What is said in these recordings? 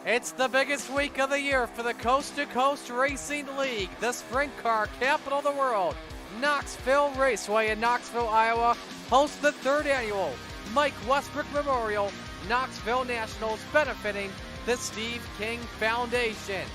It's the biggest week of the year for the Coast to Coast Racing League, the sprint car capital of the world. Knoxville Raceway in Knoxville, Iowa hosts the third annual Mike Westbrook Memorial Knoxville Nationals benefiting the Steve King Foundation.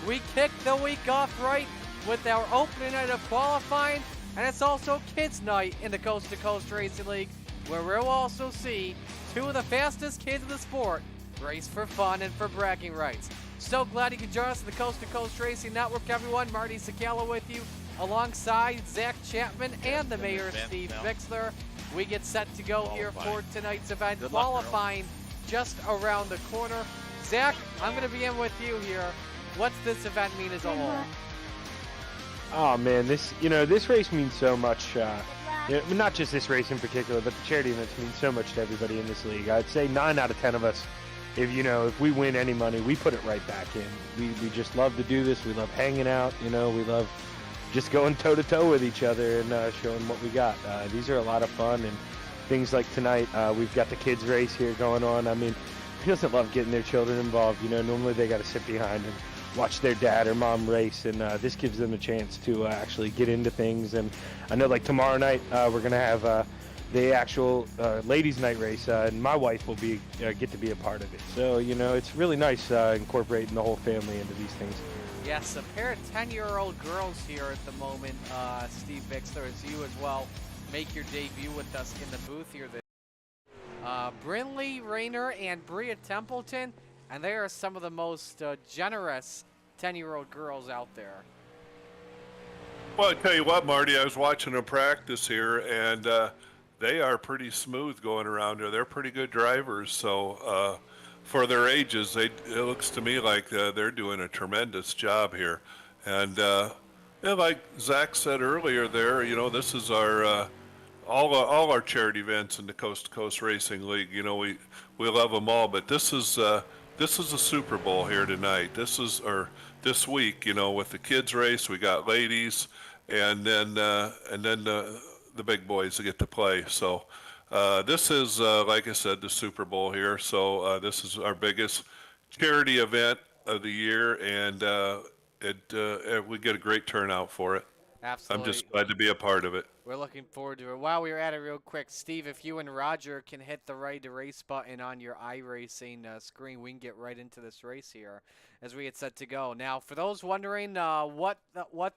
We kick the week off right with our opening night of qualifying, and it's also Kids Night in the Coast to Coast Racing League, where we'll also see two of the fastest kids in the sport race for fun and for bragging rights. So glad you could join us in the Coast to Coast Racing Network, everyone. Marty Sakala with you, alongside Zach Chapman and the mayor, Steve Bixler. We get set to go here for tonight's event. Qualifying just around the corner. Zach, I'm going to begin with you here. What's this event mean as a whole? Oh man, this race means so much. Not just this race in particular, but the charity events mean so much to everybody in this league. I'd say 9 out of 10 of us, if we win any money, we put it right back in. We just love to do this. We love hanging out. We love just going toe to toe with each other and showing what we got. These are a lot of fun, and things like tonight, we've got the kids race here going on. I mean, who doesn't love getting their children involved? Normally they got to sit behind and watch their dad or mom race, and this gives them a chance to actually get into things. And I know, like tomorrow night, we're gonna have the actual ladies' night race, and my wife will get to be a part of it. So it's really nice incorporating the whole family into these things. Yes, a pair of 10-year-old girls here at the moment. Steve Bixler, as you as well make your debut with us in the booth here. Brinley Rayner and Bria Templeton, and they are some of the most generous 10-year-old girls out there. Well, I tell you what, Marty, I was watching them practice here, and they are pretty smooth going around there. They're pretty good drivers, so for their ages, it looks to me like they're doing a tremendous job here. And like Zach said earlier there, this is our all our charity events in the Coast to Coast Racing League. We love them all, but this is a Super Bowl here tonight. This this week, with the kids race, we got ladies, and then the big boys that get to play. So this is, like I said, the Super Bowl here. So this is our biggest charity event of the year, and we get a great turnout for it. Absolutely. I'm just glad to be a part of it. We're looking forward to it. While we're at it real quick, Steve, if you and Roger can hit the Ready to Race button on your iRacing screen, we can get right into this race here as we get set to go. Now, for those wondering what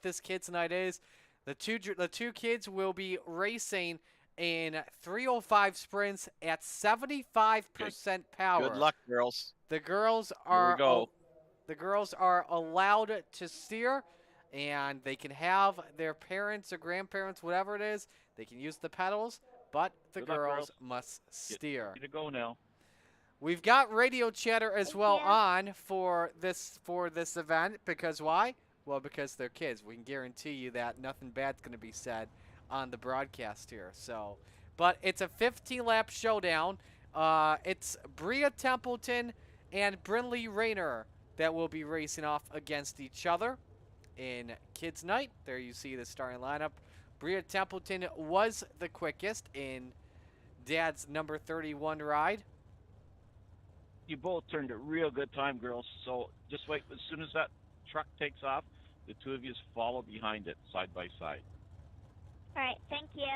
this Kids Night is, the two kids will be racing in 305 sprints at 75% power. Good luck, girls. The girls are allowed to steer, and they can have their parents or grandparents, whatever it is, they can use the pedals, but the girls must steer. Get to go now. We've got radio chatter as well on for this event, because why? Well, because they're kids. We can guarantee you that nothing bad's going to be said on the broadcast here. So, but it's a 15-lap showdown. It's Bria Templeton and Brinley Rayner that will be racing off against each other in Kids Night. There you see the starting lineup. Bria Templeton was the quickest in Dad's number 31 ride. You both turned a real good time, girls. So just wait. As soon as that truck takes off, the two of you follow behind it, side by side. All right, thank you.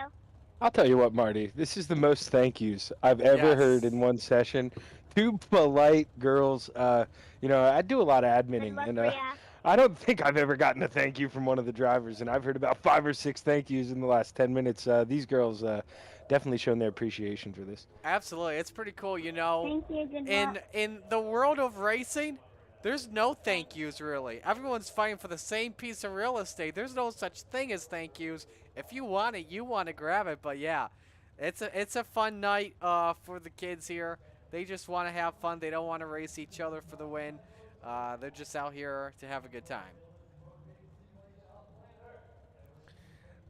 I'll tell you what, Marty, this is the most thank yous I've ever heard in one session. Two polite girls. I do a lot of adminning, and I don't think I've ever gotten a thank you from one of the drivers, and I've heard about 5 or 6 thank yous in the last 10 minutes. These girls definitely shown their appreciation for this. Absolutely. It's pretty cool, Thank you, good luck. In the world of racing, there's no thank yous, really. Everyone's fighting for the same piece of real estate. There's no such thing as thank yous. If you want it, you want to grab it. But, yeah, it's a fun night for the kids here. They just want to have fun. They don't want to race each other for the win. They're just out here to have a good time.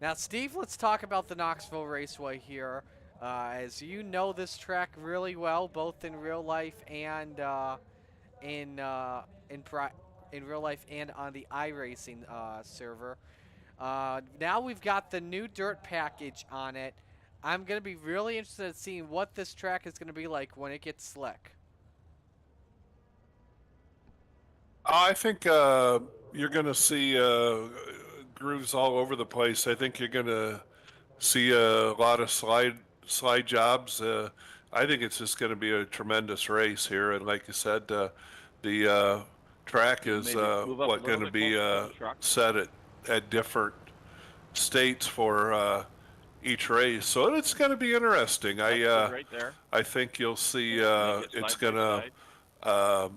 Now, Steve, let's talk about the Knoxville Raceway here. As you know this track really well, both in real life and in real life and on the iRacing server. Now we've got the new dirt package on it. I'm going to be really interested in seeing what this track is going to be like when it gets slick. I think you're going to see grooves all over the place. I think you're going to see a lot of slide jobs. I think it's just going to be a tremendous race here, and like you said, the track is Maybe move up a what little going to bit be closer to the truck. set at different states for each race. So it's going to be interesting. That's good right there. I think you'll see Make it it's side by going side. to.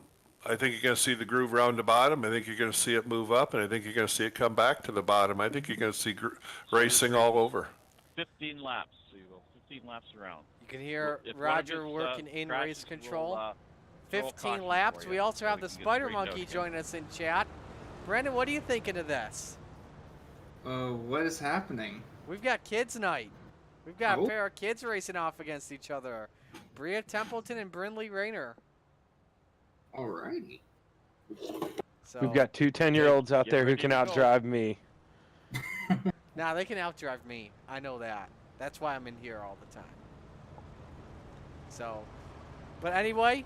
I think you're going to see the groove round the bottom. I think you're going to see it move up, and I think you're going to see it come back to the bottom. I think you're going to see racing all over. 15 laps. So you go 15 laps around. You can hear If one of Roger his, working in crashes, race control. we'll, throw a 15 caution laps. for We you, also so have we the can get Spider straightened out Monkey again. joining us in chat. Brandon, what are you thinking of this? What is happening? We've got kids night. We've got a Oh. pair of kids racing off against each other. Bria Templeton and Brindley Rayner. Alrighty. So, We've got two 10-year-olds out Get there who ready can to go. outdrive me. nah, they can outdrive me. I know that. That's why I'm in here all the time. So, but anyway,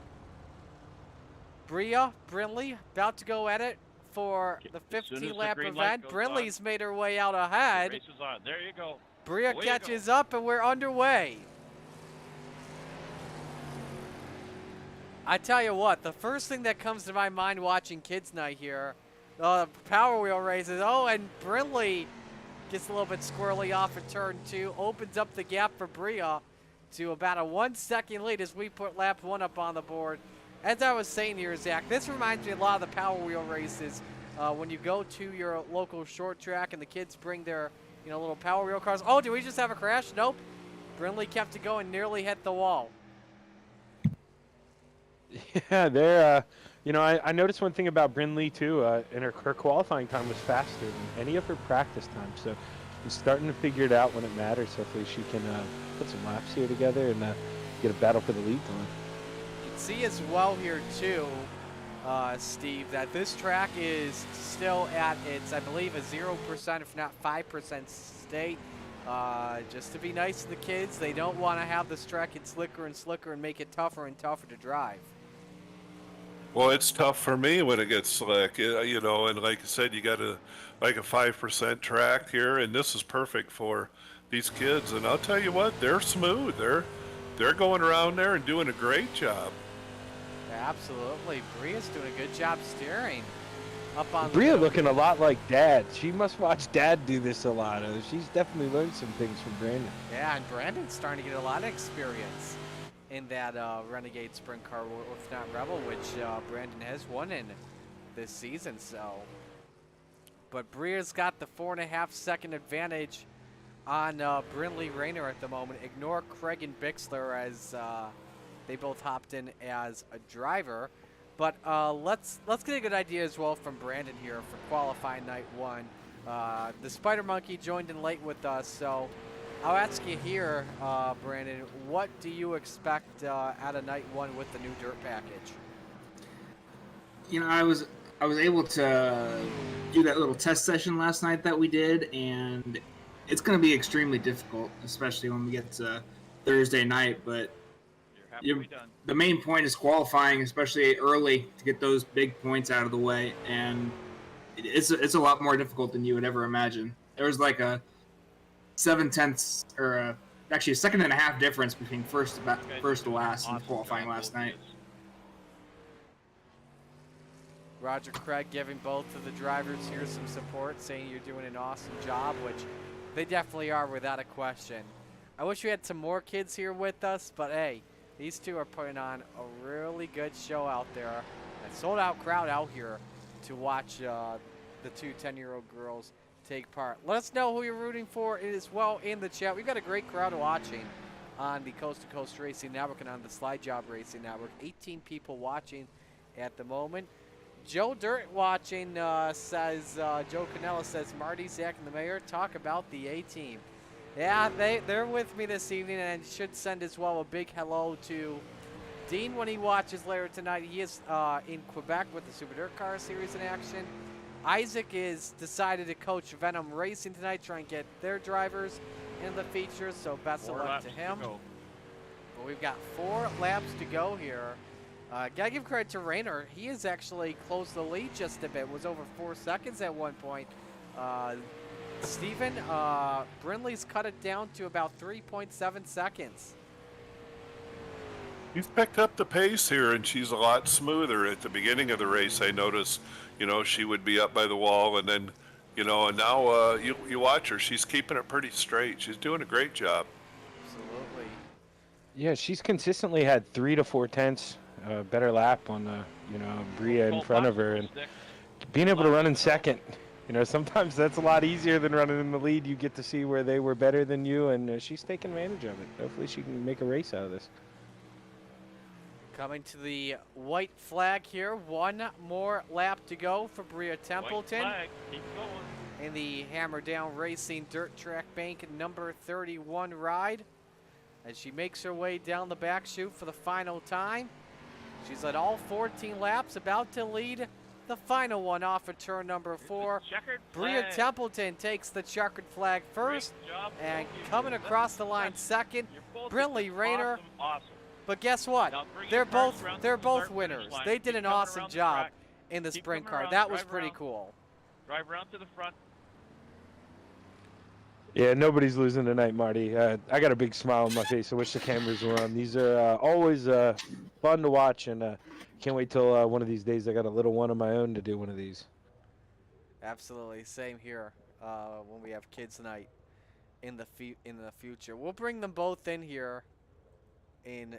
Bria, Brindley, about to go at it for the As soon as the 15-lap green light event. goes Brindley's on, made her way out the ahead. race is on. There you go. Bria Away you catches up, and we're underway. I tell you what, the first thing that comes to my mind watching Kids Night here, Power Wheel races. Oh, and Brindley gets a little bit squirrely off of turn 2, opens up the gap for Bria to about a 1-second lead as we put lap 1 up on the board. As I was saying here, Zach, this reminds me a lot of the Power Wheel races when you go to your local short track and the kids bring their little Power Wheel cars. Oh, did we just have a crash? Nope. Brindley kept it going, nearly hit the wall. Yeah, they're, I noticed one thing about Brindley, too. In her qualifying time was faster than any of her practice time. So she's starting to figure it out when it matters. Hopefully she can put some laps here together and get a battle for the lead going. You can see as well here, too, Steve, that this track is still at its, I believe, a 0%, if not 5% state. Just to be nice to the kids, they don't want to have this track get slicker and slicker and make it tougher and tougher to drive. Well, it's tough for me when it gets slick, and like I said, you got a 5% track here, and this is perfect for these kids. And I'll tell you what, they're smooth. They're going around there and doing a great job. Absolutely. Bria's doing a good job steering up on Bria the looking a lot like Dad. She must watch Dad do this a lot. She's definitely learned some things from Brandon. Yeah, and Brandon's starting to get a lot of experience in that Renegade Sprint Car, if not Rebel, which Brandon has won in this season. So, but Bria's got the 4.5-second advantage on Brindley Rayner at the moment. Ignore Craig and Bixler as they both hopped in as a driver. But let's get a good idea as well from Brandon here for qualifying night 1. The Spider Monkey joined in late with us, so I'll ask you here, Brandon, what do you expect out of night 1 with the new dirt package? I was able to do that little test session last night that we did, and it's going to be extremely difficult, especially when we get to Thursday night. But You're halfway done. the main point is qualifying, especially early, to get those big points out of the way, and it's a lot more difficult than you would ever imagine. There was like a 7/10, or actually a 1.5-second difference between first to last in Awesome qualifying job, last both night. kids. Roger Craig giving both of the drivers here some support, saying you're doing an awesome job, which they definitely are without a question. I wish we had some more kids here with us, but hey, these two are putting on a really good show out there. A sold-out crowd out here to watch the two 10-year-old girls take part. Let us know who you're rooting for as well in the chat. We've got a great crowd watching on the Coast to Coast Racing Network and on the Slide Job Racing Network. 18 people watching at the moment. Joe Dirt watching says, Joe Canella says, Marty, Zach, and the mayor talk about the A-Team. Yeah, they're with me this evening, and should send as well a big hello to Dean when he watches later tonight. He is in Quebec with the Super Dirt Car Series in action. Isaac is decided to coach Venom Racing tonight, try and get their drivers in the features, so best of luck to him. But we've got 4 laps to go here. Gotta give credit to Rayner. He has actually closed the lead just a bit. Was over 4 seconds at one point. Steven, Brindley's cut it down to about 3.7 seconds. She's picked up the pace here, and she's a lot smoother. At the beginning of the race, I noticed, she would be up by the wall, and then, and now you watch her. She's keeping it pretty straight. She's doing a great job. Absolutely. Yeah, she's consistently had 3 to 4 tenths better lap on Bria in front of her, and being able to run in second. Sometimes that's a lot easier than running in the lead. You get to see where they were better than you, and she's taking advantage of it. Hopefully she can make a race out of this. Coming to the white flag here. One more lap to go for Bria Templeton. White flag. Keep going. In the Hammer Down Racing Dirt Track Bank number 31 ride. As she makes her way down the back chute for the final time. She's led all 14 laps, about to lead the final one off of turn number 4. Bria Templeton takes the checkered flag first, and coming across the line second, Brindley Rayner. Awesome. But guess what? They're both winners. They did an awesome job in the sprint car. That was pretty cool. Drive around to the front. Yeah, nobody's losing tonight, Marty. I got a big smile on my face. I wish the cameras were on. These are always fun to watch, and can't wait till one of these days I got a little one of my own to do one of these. Absolutely, same here. When we have kids night in the future, we'll bring them both in here in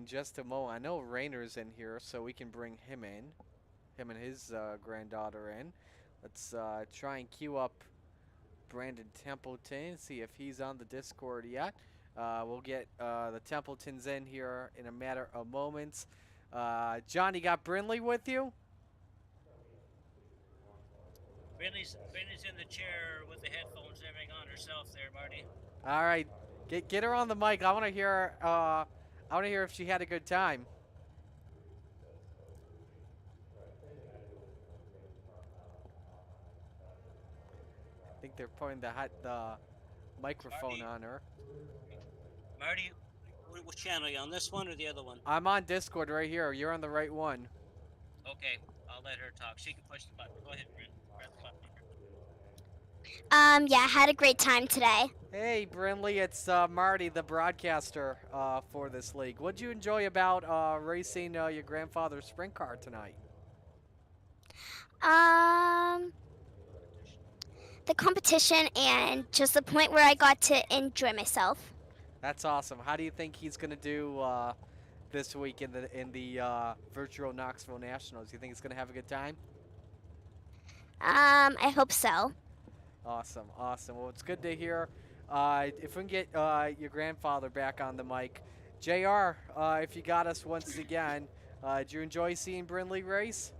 just a moment. I know Rayner's in here, so we can bring him and his granddaughter in. Let's try and queue up Brandon Templeton, see if he's on the Discord yet. We'll get the Templetons in here in a matter of moments. John, you got Brindley with you? Brindley's in the chair with the headphones and everything on herself there, Marty. All right, get her on the mic. I want to hear. I want to hear if she had a good time. I think they're putting the microphone on her. Marty, which channel are you on? This one or the other one? I'm on Discord right here. You're on the right one. Okay, I'll let her talk. She can push the button. Go ahead, Bryn. Press the button. Yeah, I had a great time today. Hey, Brindley, it's Marty, the broadcaster for this league. What'd you enjoy about racing your grandfather's sprint car tonight? The competition and just the point where I got to enjoy myself. That's awesome. How do you think he's gonna do this week in the virtual Knoxville Nationals? You think he's gonna have a good time? I hope so. Awesome, awesome. Well, it's good to hear. If we can get your grandfather back on the mic. JR, if you got us once again, did you enjoy seeing Brindley race?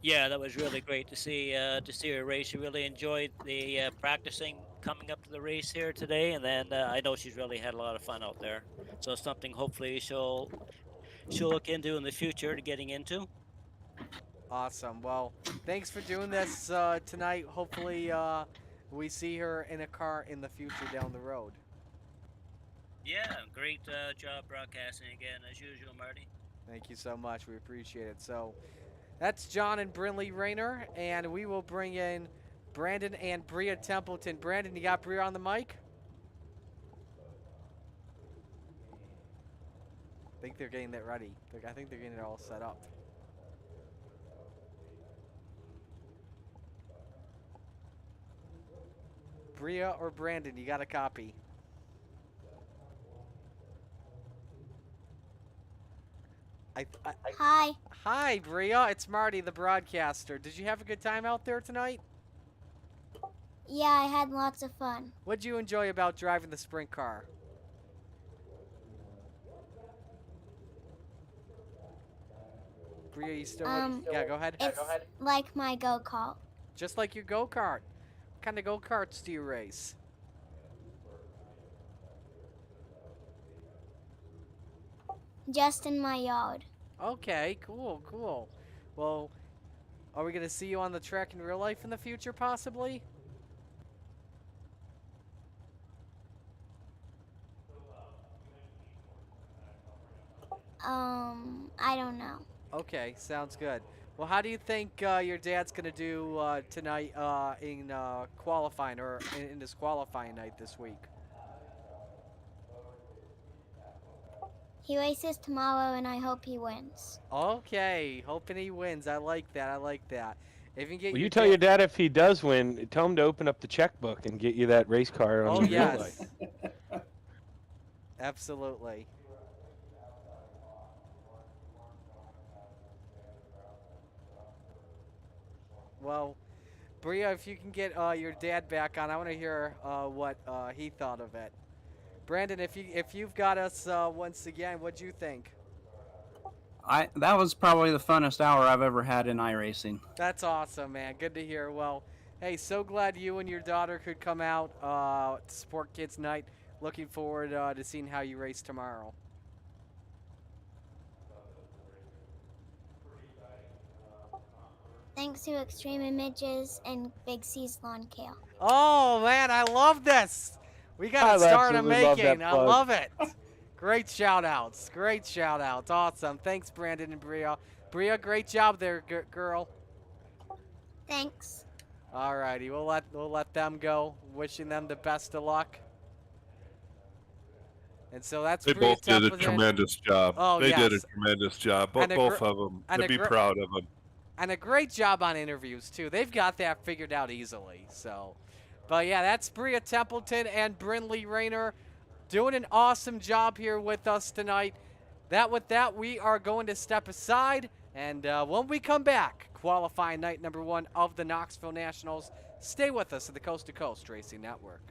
Yeah, that was really great to see her race. She really enjoyed the practicing coming up to the race here today, and then I know she's really had a lot of fun out there. So something hopefully she'll look into in the future to getting into. Awesome. Well, thanks for doing this tonight. Hopefully we see her in a car in the future down the road. Yeah, great job broadcasting again, as usual, Marty. Thank you so much. We appreciate it. So that's John and Brindley Rayner, and we will bring in Brandon and Bria Templeton. Brandon, you got Bria on the mic? I think they're getting that ready. I think they're getting it all set up. Bria or Brandon, you got a copy. Hi. Hi, Bria. It's Marty, the broadcaster. Did you have a good time out there tonight? Yeah, I had lots of fun. What'd you enjoy about driving the sprint car? Bria, you still yeah, go ahead. It's like my go-kart. Just like your go-kart. What kind of go-karts do you race? Just in my yard. Okay, cool, cool. Well, are we going to see you on the track in real life in the future, possibly? I don't know. Okay, sounds good. Well, how do you think your dad's gonna do tonight in qualifying or in this qualifying night this week? He races tomorrow, and I hope he wins. Okay, hoping he wins. I like that. I like that. If you can get Well, your you tell your dad if he does win, tell him to open up the checkbook and get you that race car on Oh the green yes, light. absolutely. Well, Bria, if you can get your dad back on, I want to hear what he thought of it. Brandon, if you've got us once again, what'd you think? That was probably the funnest hour I've ever had in iRacing. That's awesome, man. Good to hear. Well, hey, so glad you and your daughter could come out to support Kids Night. Looking forward to seeing how you race tomorrow. Thanks to Extreme Images and Big C's Lawn Care. Oh man, I love this. We got I to start a absolutely love that making. I plug. love it. Great shout outs. Great shout outs. Awesome. Thanks, Brandon and Bria. Bria, great job there, girl. Thanks. All righty, we'll let them go. Wishing them the best of luck. And so that's They Bria both did a Templeton. tremendous job. Oh, they did a yes. tremendous job. And a Both gr- of them. and To a be gr- proud of them. And a great job on interviews too. They've got that figured out easily. So, but yeah, that's Bria Templeton and Brinley Rayner doing an awesome job here with us tonight. With that, we are going to step aside, and when we come back, qualifying night number 1 of the Knoxville Nationals. Stay with us at the Coast to Coast Racing Network.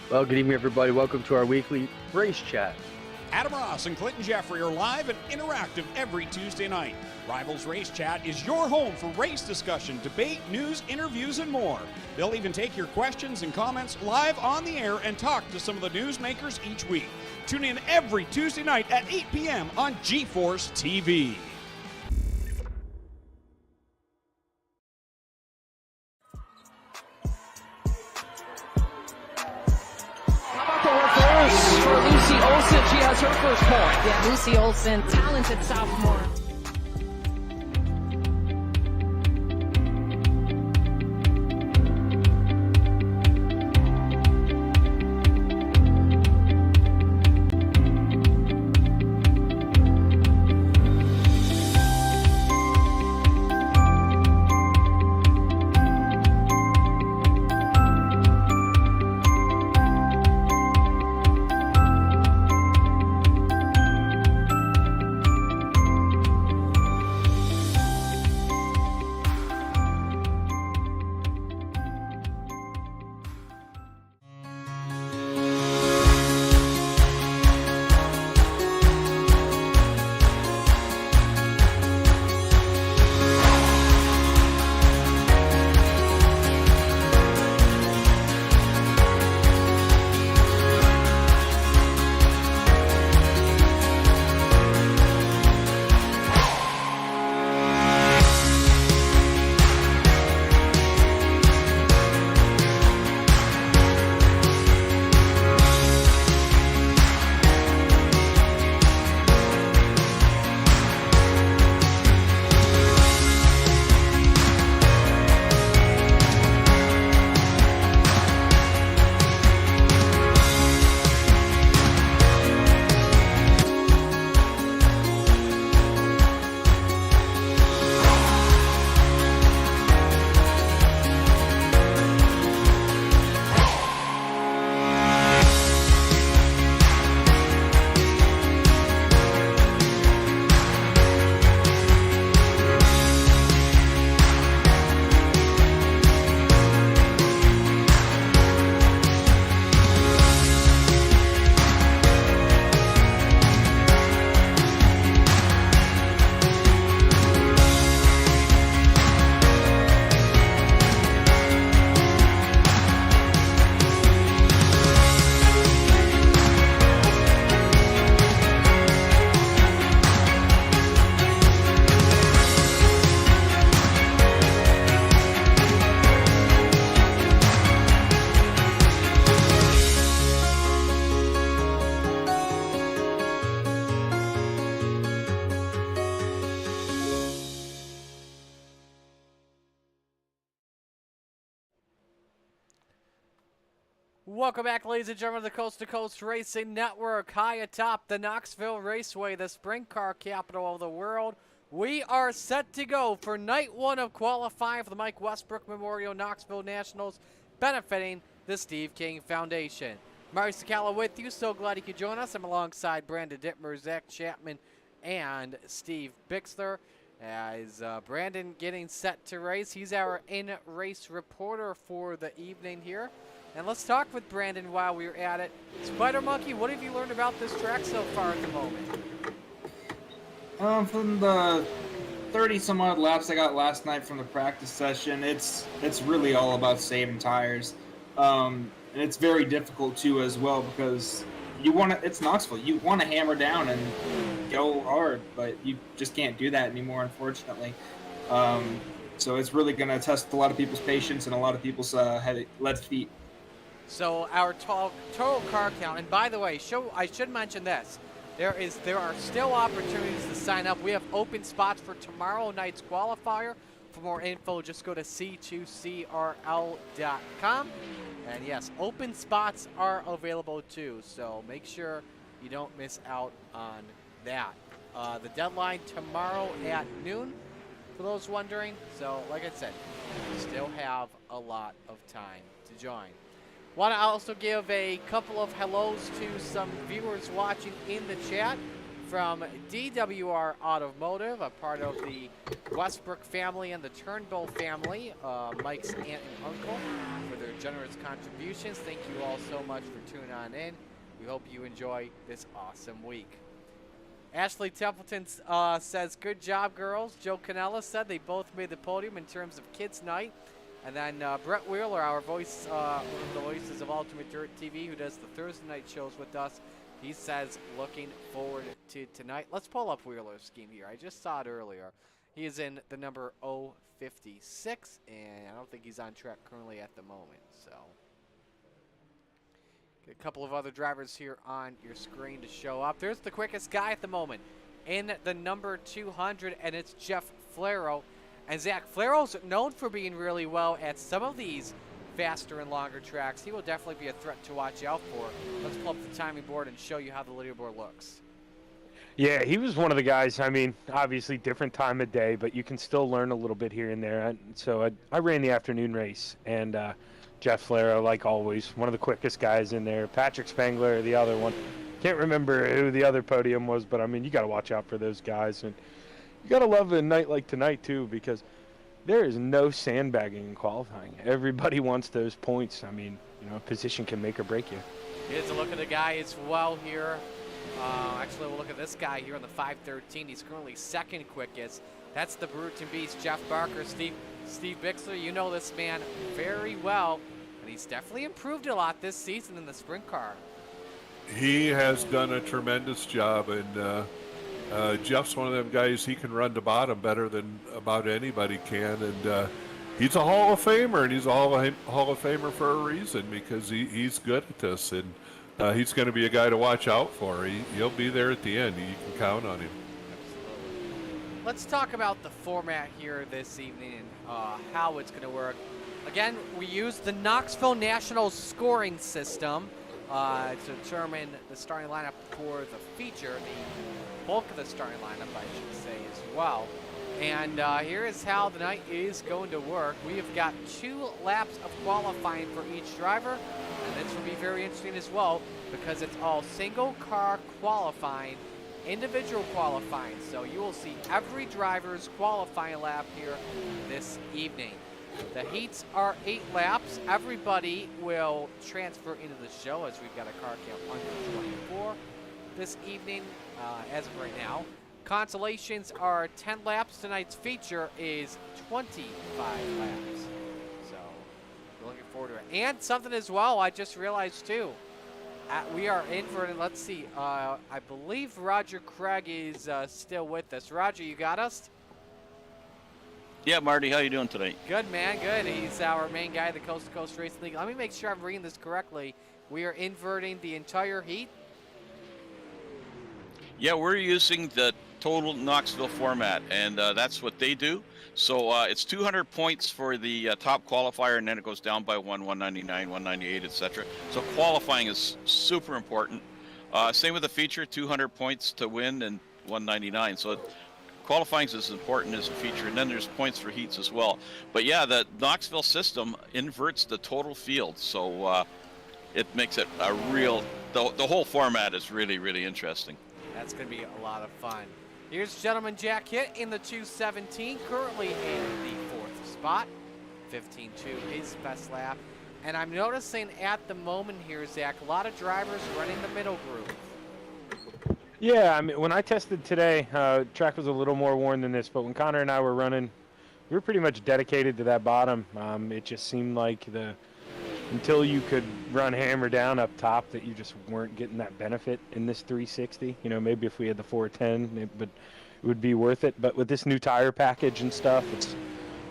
Well, good evening, everybody. Welcome to our weekly race chat. Adam Ross and Clinton Jeffrey are live and interactive every Tuesday night. Rivals Race Chat is your home for race discussion, debate, news, interviews, and more. They'll even take your questions and comments live on the air and talk to some of the newsmakers each week. Tune in every Tuesday night at 8 p.m. on G-Force TV. For Lucy Olson, she has her first point. Yeah, Lucy Olson, talented sophomore. Welcome back, ladies and gentlemen, to the Coast to Coast Racing Network. High atop the Knoxville Raceway, the sprint car capital of the world. We are set to go for night one of qualifying for the Mike Westbrook Memorial Knoxville Nationals, benefiting the Steve King Foundation. Marty Sakala with you. So glad you could join us. I'm alongside Brandon Dittmer, Zach Chapman, and Steve Bixler. As Brandon getting set to race, he's our in-race reporter for the evening here. And let's talk with Brandon while we're at it. Spider Monkey, what have you learned about this track so far at the moment? From the 30-some-odd laps I got last night from the practice session, it's really all about saving tires. And it's very difficult, too, as well, because it's Knoxville. You want to hammer down and go hard, but you just can't do that anymore, unfortunately. So it's really going to test a lot of people's patience and a lot of people's lead feet. So our total car count, and by the way, I should mention this. There are still opportunities to sign up. We have open spots for tomorrow night's qualifier. For more info, just go to c2crl.com. And yes, open spots are available too, so make sure you don't miss out on that. The deadline tomorrow at noon, for those wondering. So like I said, we still have a lot of time to join. Want to also give a couple of hellos to some viewers watching in the chat from DWR Automotive, a part of the Westbrook family and the Turnbull family, Mike's aunt and uncle, for their generous contributions. Thank you all so much for tuning on in. We hope you enjoy this awesome week. Ashley Templeton says, good job, girls. Joe Canella said they both made the podium in terms of Kids Night. And then Brett Wheeler, our voice, one of the voices of Ultimate Dirt TV, who does the Thursday night shows with us, he says, looking forward to tonight. Let's pull up Wheeler's scheme here. I just saw it earlier. He is in the number 056, and I don't think he's on track currently at the moment. So, get a couple of other drivers here on your screen to show up. There's the quickest guy at the moment in the number 200, and it's Jeff Flaro. And Zach Flaro's known for being really well at some of these faster and longer tracks. He will definitely be a threat to watch out for. Let's pull up the timing board and show you how the leaderboard looks. Yeah, he was one of the guys, I mean, obviously different time of day, but you can still learn a little bit here and there. And so I ran the afternoon race, and Jeff Flaro, like always, one of the quickest guys in there. Patrick Spangler, the other one. Can't remember who the other podium was, but, I mean, you got to watch out for those guys. And you got to love a night like tonight, too, because there is no sandbagging in qualifying. Everybody wants those points. I mean, you know, position can make or break you. Here's a look at the guy as well here. Actually, we'll look at this guy here on the 513. He's currently second quickest. That's the Bruton Beast, Jeff Barker, Steve Bixler. You know this man very well, and he's definitely improved a lot this season in the sprint car. He has done a tremendous job, and Jeff's one of them guys, he can run the bottom better than about anybody can, and he's a Hall of Famer, and he's a Hall of Famer for a reason, because he's good at this, and he's going to be a guy to watch out for. He'll be there at the end. You can count on him. Absolutely. Let's talk about the format here this evening and how it's going to work. Again, we use the Knoxville National scoring system to determine the starting lineup for the feature, the bulk of the starting lineup, I should say, as well. And here is how the night is going to work. We have got 2 laps of qualifying for each driver, and this will be very interesting as well because it's all single car qualifying, individual qualifying. So you will see every driver's qualifying lap here this evening. The heats are 8 laps. Everybody will transfer into the show as we've got a car count under 24 this evening as of right now. Consolations are 10 laps. Tonight's feature is 25 laps. So we're looking forward to it. And something as well, I just realized too. We are inverted. Let's see. I believe Roger Craig is still with us. Roger, you got us? Yeah, Marty, how you doing tonight? Good, man. Good. He's our main guy of the Coast to Coast Racing League. Let me make sure I'm reading this correctly. We are inverting the entire heat. Yeah, we're using the total Knoxville format, and that's what they do. So it's 200 points for the top qualifier, and then it goes down by 199, 198, etc. So qualifying is super important. Same with the feature, 200 points to win and 199. So qualifying is as important as a feature, and then there's points for heats as well. But yeah, the Knoxville system inverts the total field, so it makes it a real. The whole format is really, really interesting. That's going to be a lot of fun. Here's Gentleman Jack Hitt in the 217, currently in the 4th spot. 15.2 his best lap. And I'm noticing at the moment here, Zach, a lot of drivers running the middle group. Yeah, I mean, when I tested today, track was a little more worn than this, but when Connor and I were running, we were pretty much dedicated to that bottom. It just seemed like until you could run hammer down up top, that you just weren't getting that benefit in this 360. You know, maybe if we had the 410, it would be worth it. But with this new tire package and stuff, it's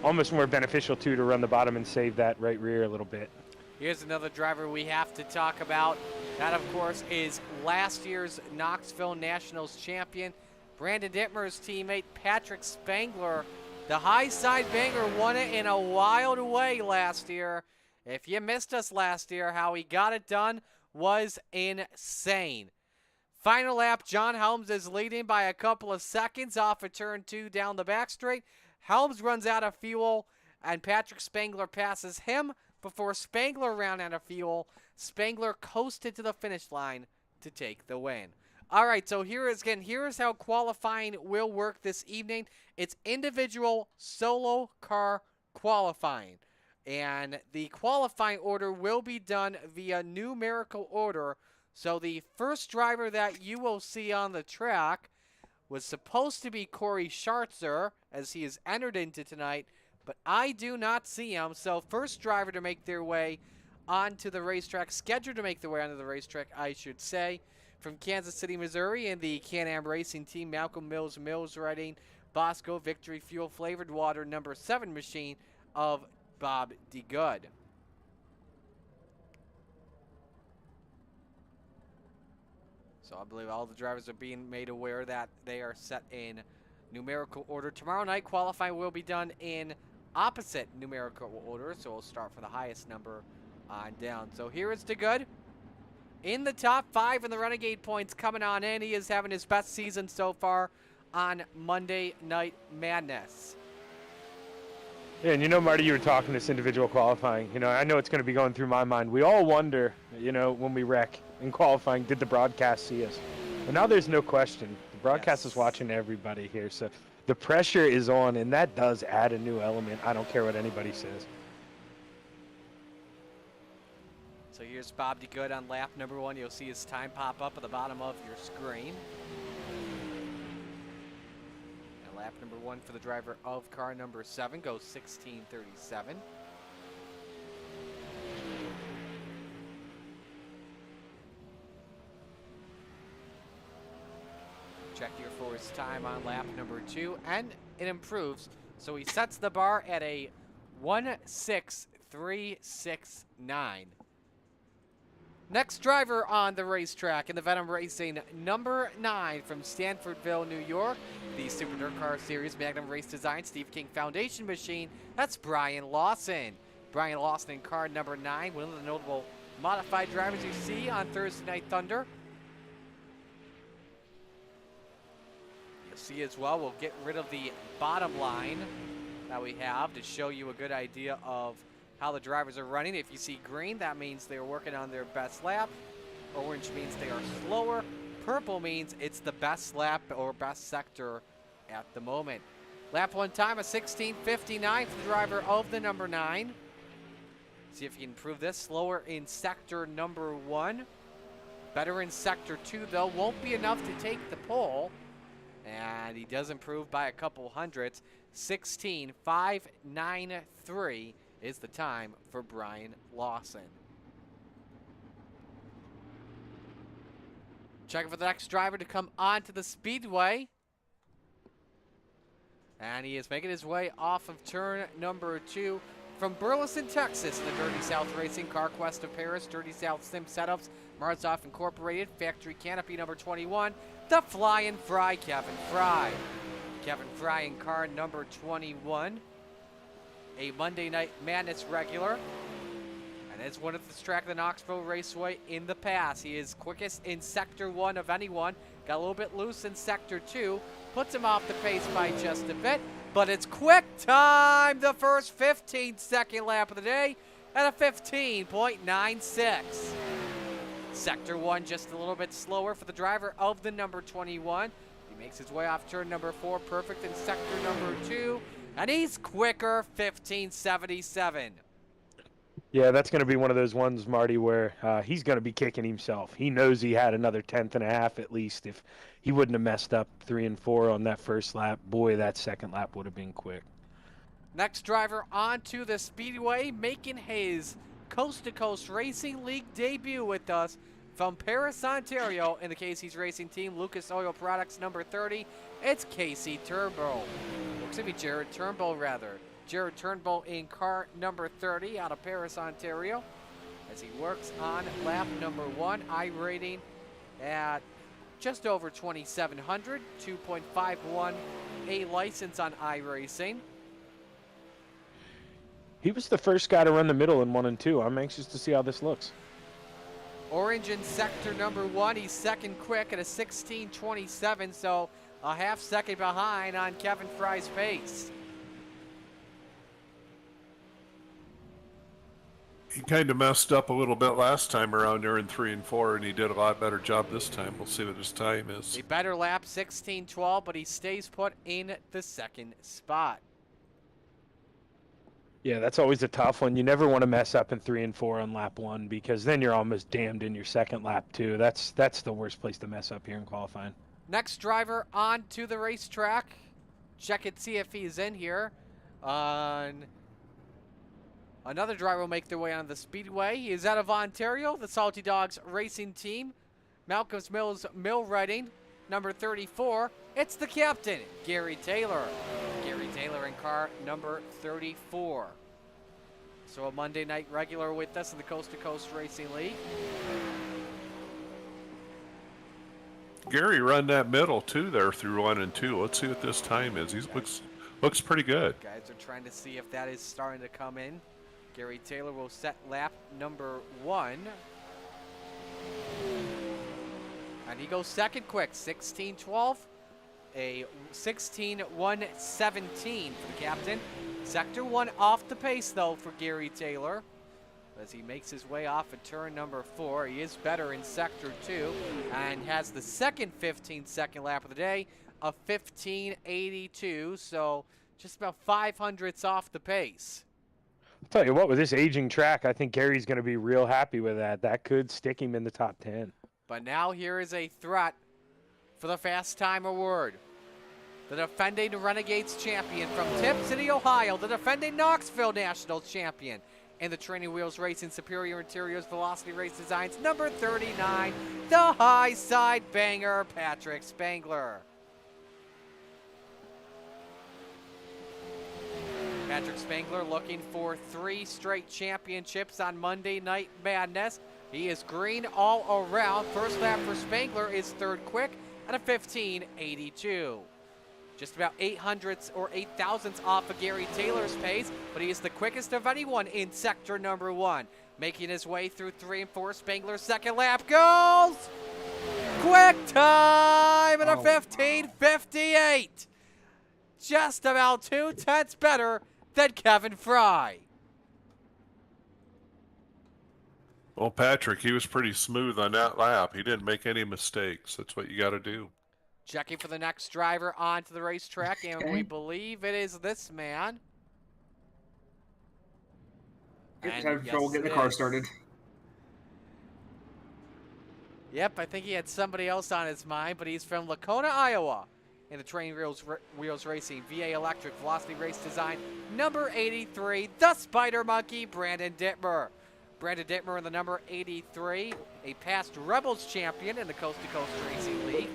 almost more beneficial too to run the bottom and save that right rear a little bit. Here's another driver we have to talk about. That, of course, is last year's Knoxville Nationals champion, Brandon Dittmer's teammate, Patrick Spangler. The high side banger won it in a wild way last year. If you missed us last year, how he got it done was insane. Final lap, John Helms is leading by a couple of seconds off of turn 2 down the back straight. Helms runs out of fuel, and Patrick Spangler passes him before Spangler ran out of fuel. Spangler coasted to the finish line to take the win. All right, so here is how qualifying will work this evening. It's individual solo car qualifying. And the qualifying order will be done via numerical order So the first driver that you will see on the track was supposed to be Corey Schartzer, as he is entered into tonight, but I do not see him. So first driver to make their way onto the racetrack, scheduled to make their way onto the racetrack, I should say, from Kansas City, Missouri, in the Can-Am Racing Team, Malcolm Mills riding Bosco Victory Fuel Flavored Water number 7 machine of Bob DeGood. So I believe all the drivers are being made aware that they are set in numerical order. Tomorrow night, qualifying will be done in opposite numerical order, so we'll start from the highest number on down. So here is DeGood in the top 5 in the Renegade points coming on in. He is having his best season so far on Monday Night Madness. Yeah, and you know, Marty, you were talking this individual qualifying. You know, I know it's going to be going through my mind. We all wonder, you know, when we wreck in qualifying, did the broadcast see us? But now there's no question. The broadcast is watching everybody here, so the pressure is on, and that does add a new element. I don't care what anybody says. So here's Bob DeGood on lap number 1. You'll see his time pop up at the bottom of your screen. And lap number 1 for the driver of car number 7 goes 16:37. Check here for his time on lap number 2, and it improves. So he sets the bar at a 1:6.369. Next driver on the racetrack in the Venom Racing number 9 from Stanfordville, New York, the Super Dirt Car Series Magnum Race Design Steve King Foundation machine. That's Brian Lawson. Brian Lawson in car number 9, one of the notable modified drivers you see on Thursday Night Thunder. You'll see as well, we'll get rid of the bottom line that we have to show you a good idea of how the drivers are running. If you see green, that means they're working on their best lap. Orange means they are slower. Purple means it's the best lap or best sector at the moment. Lap 1 time, a 16:59 for the driver of the number 9. See if you can improve this. Slower in sector number 1. Better in sector 2, though. Won't be enough to take the pole. And he does improve by a couple hundredths. 16:593 is the time for Brian Lawson. Checking for the next driver to come onto the speedway. And he is making his way off of turn number 2 from Burleson, Texas, in the Dirty South Racing, CarQuest of Paris, Dirty South Sim Setups, Marzov Incorporated, Factory Canopy number 21, the Flying Fry, Kevin Fry. Kevin Fry in car number 21. A Monday Night Madness regular, and has won at this track, the Knoxville Raceway, in the past. He is quickest in Sector 1 of anyone, got a little bit loose in Sector 2, puts him off the pace by just a bit, but it's quick time, the first 15-second lap of the day at a 15.96. Sector 1 just a little bit slower for the driver of the number 21. He makes his way off turn number 4, perfect in Sector number 2. And he's quicker, 15.77. Yeah, that's going to be one of those ones, Marty, where he's going to be kicking himself. He knows he had another 10th and a half at least. If he wouldn't have messed up 3 and 4 on that first lap, boy, that second lap would have been quick. Next driver onto the speedway, making his Coast to Coast Racing League debut with us from Paris, Ontario, in the Casey's Racing Team, Lucas Oil Products number 30. It's Casey Turnbull. Excuse me, Jared Turnbull, rather. Jared Turnbull in car number 30 out of Paris, Ontario, as he works on lap number 1. I rating at just over 2,700, 2.51 a license on iRacing. He was the first guy to run the middle in 1 and 2. I'm anxious to see how this looks. Orange in sector number 1. He's second quick at a 16:27, so a half second behind on Kevin Fry's pace. He kind of messed up a little bit last time around there in 3 and 4, and he did a lot better job this time. We'll see what his time is. A better lap, 16:12, but he stays put in the second spot. Yeah, that's always a tough one. You never want to mess up in 3 and 4 on lap 1 because then you're almost damned in your second lap too. That's the worst place to mess up here in qualifying. Next driver onto the racetrack. Check it, see if he's in here. Another driver will make their way onto the speedway. He is out of Ontario, the Salty Dogs racing team. Malcolm's Mills Mill Riding, number 34. It's the captain, Gary Taylor. Gary Taylor in car number 34. So a Monday night regular with us in the Coast to Coast Racing League. Gary run that middle too there through 1 and 2. Let's see what this time is. He looks pretty good. Guys are trying to see if that is starting to come in. Gary Taylor will set lap number 1. And he goes second quick, 16:12, a 16:117 for the captain. Sector 1 off the pace though for Gary Taylor as he makes his way off at turn number 4. He is better in sector 2 and has the second 15-second lap of the day of 15:82, so just about 500ths off the pace. I'll tell you what, with this aging track, I think Gary's going to be real happy with that. That could stick him in the top 10. But now here is a threat for the Fast Time Award. The defending Renegades champion from Tip City, Ohio, the defending Knoxville Nationals champion, and the Training Wheels Racing Superior Interiors Velocity Race Designs, number 39, the high side banger, Patrick Spangler. Patrick Spangler looking for 3 straight championships on Monday Night Madness. He is green all around. First lap for Spangler is third quick at a 15:82. Just about 800ths or 8,000ths off of Gary Taylor's pace, but he is the quickest of anyone in sector number 1. Making his way through 3 and 4, Spangler's second lap goes! Quick time at a 15:58. Just about 2/10 better than Kevin Fry. Well, Patrick, he was pretty smooth on that lap. He didn't make any mistakes. That's what you got to do. Checking for the next driver onto the racetrack, and we believe it is this man. Having trouble getting the car started. Yep, I think he had somebody else on his mind, but he's from Lacona, Iowa. In the Training Wheels Racing VA Electric Velocity Race Design, number 83, the Spider Monkey, Brandon Dittmer. Brandon Dittmer in the number 83, a past Rebels champion in the Coast to Coast Racing League.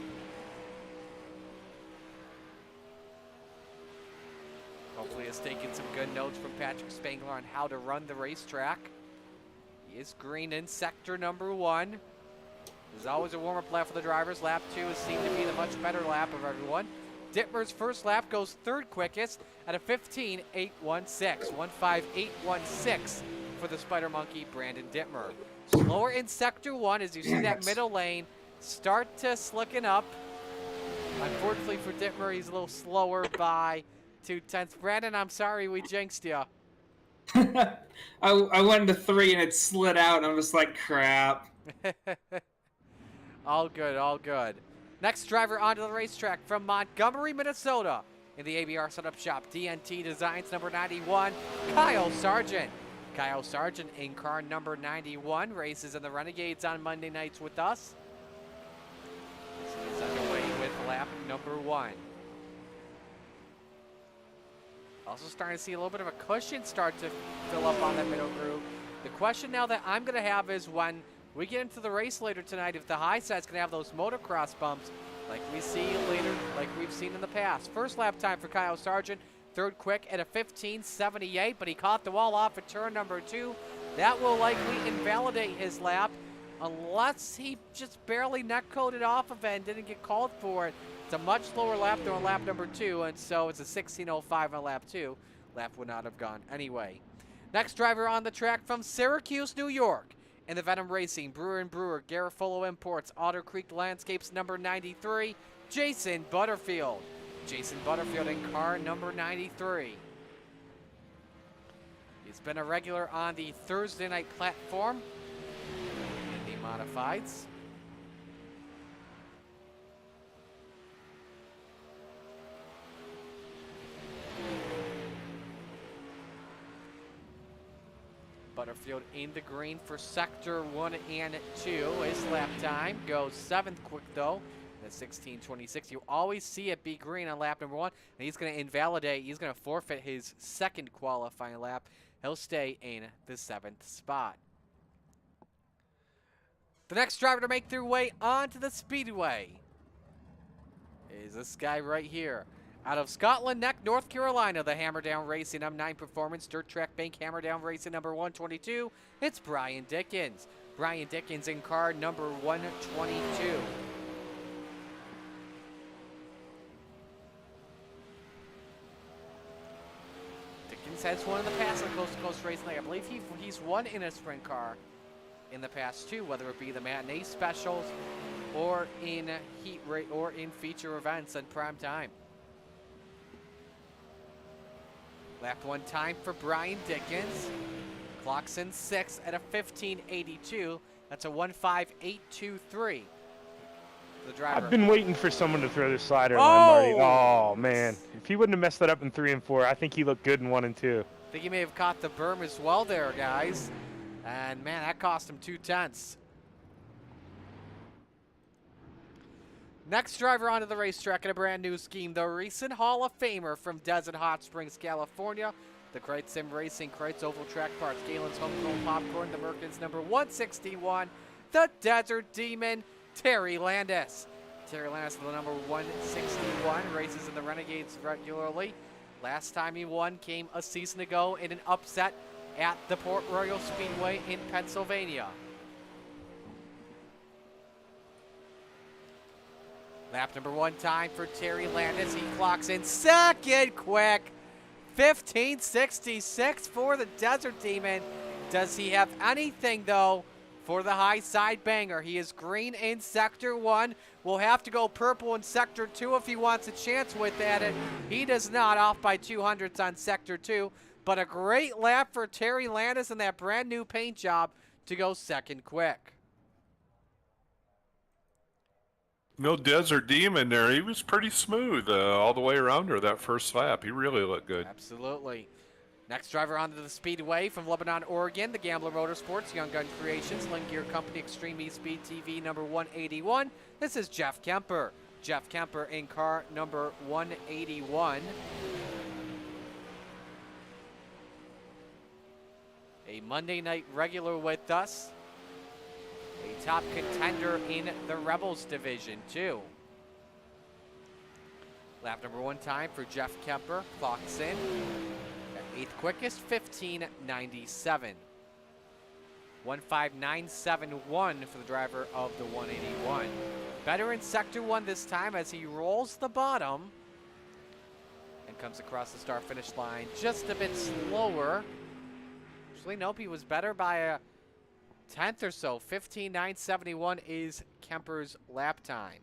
Hopefully has taken some good notes from Patrick Spangler on how to run the racetrack. He is green in sector number 1. There's always a warm-up lap for the drivers. Lap 2 has seemed to be the much better lap of everyone. Dittmer's first lap goes third quickest at a 15:816. 15:816 for the Spider Monkey, Brandon Dittmer. Slower in sector 1 as you see that middle lane start to slicken up. Unfortunately for Dittmer, he's a little slower by 2/10. Brandon, I'm sorry we jinxed you. I went into 3 and it slid out, and I'm just like, crap. All good, all good. Next driver onto the racetrack from Montgomery, Minnesota, in the ABR Setup Shop, DNT Designs, number 91, Kyle Sargent. Kyle Sargent in car number 91 races in the Renegades on Monday nights with us. This is underway with lap number 1. Also starting to see a little bit of a cushion start to fill up on that middle groove. The question now that I'm going to have is when we get into the race later tonight, if the high side's going to have those motocross bumps like we see later, like we've seen in the past. First lap time for Kyle Sargent, third quick at a 15:78, but he caught the wall off at turn number 2. That will likely invalidate his lap unless he just barely neck-coated off of it and didn't get called for it. It's a much lower lap than on lap number 2, and so it's a 16:05 on lap 2. Lap would not have gone anyway. Next driver on the track from Syracuse, New York. In the Venom Racing, Brewer & Brewer, Garofalo Imports, Otter Creek Landscapes, number 93, Jason Butterfield. Jason Butterfield in car number 93. He's been a regular on the Thursday night platform in the modifieds. Butterfield in the green for sector 1 and 2. His lap time goes 7th quick though at 16:26. You always see it be green on lap number 1, and he's going to invalidate. He's going to forfeit his second qualifying lap. He'll stay in the 7th spot. The next driver to make their way onto the speedway is this guy right here. Out of Scotland Neck, North Carolina, the Hammerdown Racing M9 Performance Dirt Track Bank Hammerdown Racing number 122. It's Brian Dickens. Brian Dickens in car number 122. Dickens has won in the past on Coast to Coast Racing League. I believe he's won in a sprint car in the past too, whether it be the matinee specials or in feature events in prime time. Lap 1 time for Brian Dickens. Clocks in 6th at a 15:82. That's a 1:58.23. The driver. I've been waiting for someone to throw the slider line, Marty. Oh, man. If he wouldn't have messed that up in 3 and 4, I think he looked good in 1 and 2. I think he may have caught the berm as well there, guys. And, man, that cost him 2/10. Next driver onto the racetrack in a brand new scheme, the recent Hall of Famer from Desert Hot Springs, California, the Kreitz Sim Racing, Kreitz Oval Track Parts, Galen's Homegrown Popcorn, the Merkins number 161, the Desert Demon, Terry Landis. Terry Landis, the number 161, races in the Renegades regularly. Last time he won came a season ago in an upset at the Port Royal Speedway in Pennsylvania. Lap number 1 time for Terry Landis. He clocks in second quick. 15:66 for the Desert Demon. Does he have anything, though, for the high side banger? He is green in Sector 1. Will have to go purple in Sector 2 if he wants a chance with that. And he does not, off by 200ths on Sector 2. But a great lap for Terry Landis and that brand new paint job to go second quick. No Desert Demon there. He was pretty smooth all the way around there that first lap. He really looked good. Absolutely. Next driver onto the speedway from Lebanon, Oregon, the Gambler Motorsports, Young Gun Creations, Link Gear Company, Extreme E-Speed TV number 181. This is Jeff Kemper. Jeff Kemper in car number 181. A Monday night regular with us. A top contender in the Rebels division, too. Lap number 1 time for Jeff Kemper. Clocks in at 8th quickest, 15:97. 1:59.71 for the driver of the 181. Better in Sector 1 this time as he rolls the bottom and comes across the start-finish line just a bit slower. Actually, nope, he was better by a 10th or so. 15:09.71 is Kemper's lap time.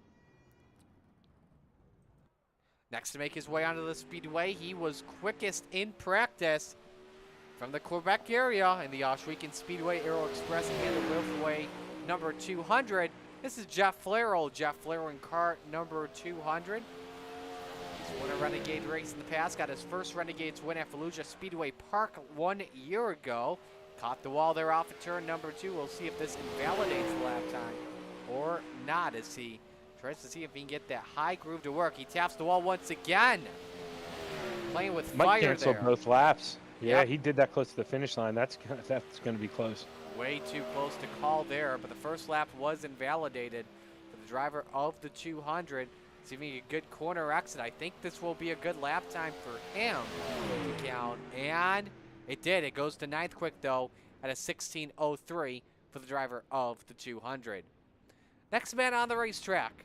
Next to make his way onto the speedway, he was quickest in practice from the Quebec area in the Oshweekend Speedway Aero Express and the Wilfway number 200. This is Jeff Flarrell. Jeff Flarrell in car number 200. He's won a Renegade race in the past. Got his first Renegades win at Fallujah Speedway Park 1 year ago. Caught the wall there off of turn number 2. We'll see if this invalidates the lap time or not as he tries to see if he can get that high groove to work. He taps the wall once again. Playing with Might fire cancel there. both laps. Yeah, Yep. he did that close to the finish line. That's going to be close. Way too close to call there, but the first lap was invalidated for the driver of the 200. See if he can get a good corner exit. I think this will be a good lap time for him to count, and it did. It goes to 9th quick, though, at a 16:03 for the driver of the 200. Next man on the racetrack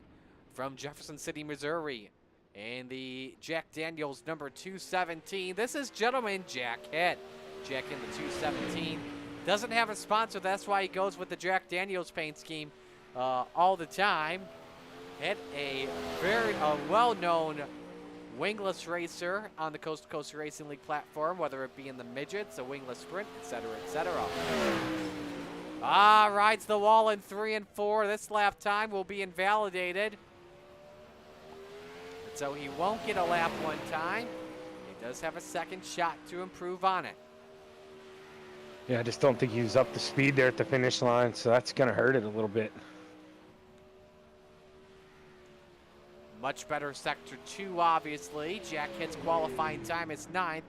from Jefferson City, Missouri, and the Jack Daniels number 217. This is gentleman Jack Hitt. Jack in the 217. Doesn't have a sponsor. That's why he goes with the Jack Daniels paint scheme all the time. Hitt, a very well-known wingless racer on the Coast to Coast Racing League platform, whether it be in the midgets, a wingless sprint, etc., etc. Rides the wall in 3 and 4. This lap time will be invalidated. So he won't get a lap 1 time. He does have a second shot to improve on it. Yeah, I just don't think he was up to speed there at the finish line, so that's going to hurt it a little bit. Much better Sector 2, obviously. Jack Kidz qualifying time is 9th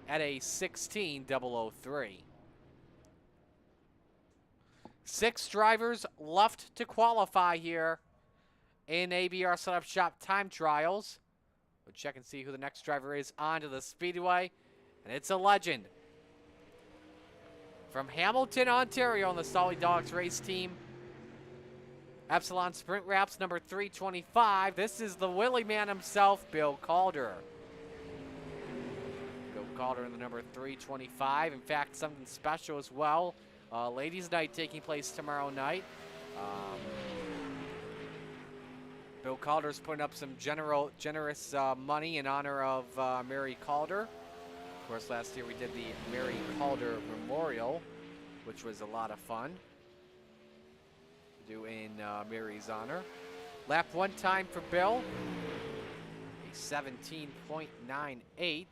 at a 16.003. 6 drivers left to qualify here in ABR Setup Shop time trials. We'll check and see who the next driver is onto the speedway. And it's a legend. From Hamilton, Ontario on the Solid Dogs race team. Epsilon Sprint Wraps number 325. This is the Willie man himself, Bill Calder. Bill Calder in the number 325. In fact, something special as well. Ladies' night taking place tomorrow night. Bill Calder's putting up some generous money in honor of Mary Calder. Of course, last year we did the Mary Calder Memorial, which was a lot of fun to do in Mary's honor. Lap 1 time for Bill, a 17.98.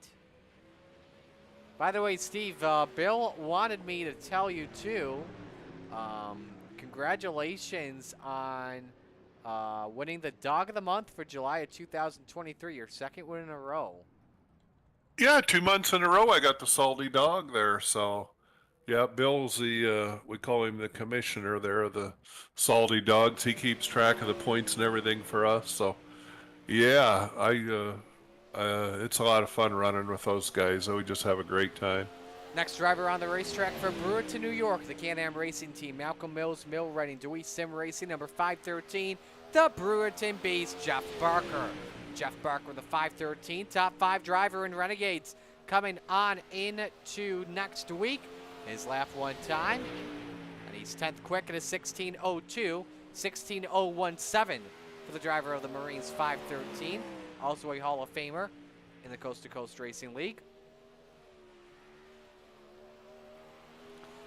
By the way, Steve, Bill wanted me to tell you too, congratulations on winning the Dog of the Month for July of 2023, your second win in a row. Yeah, 2 months in a row I got the salty dog there. So, yeah, Bill's the, we call him the commissioner there of the salty dogs. He keeps track of the points and everything for us. So, yeah, it's a lot of fun running with those guys. We just have a great time. Next driver on the racetrack for Brewerton, New York, the Can-Am Racing Team. Malcolm Mills, Mill Redding, Dewey Sim Racing, number 513, the Brewerton Beast, Jeff Barker. Jeff Barker with the 513, top 5 driver in Renegades, coming on into next week. His lap 1 time, and he's 10th quick at a 16.02, 16.017 for the driver of the Marines 513, also a Hall of Famer in the Coast to Coast Racing League.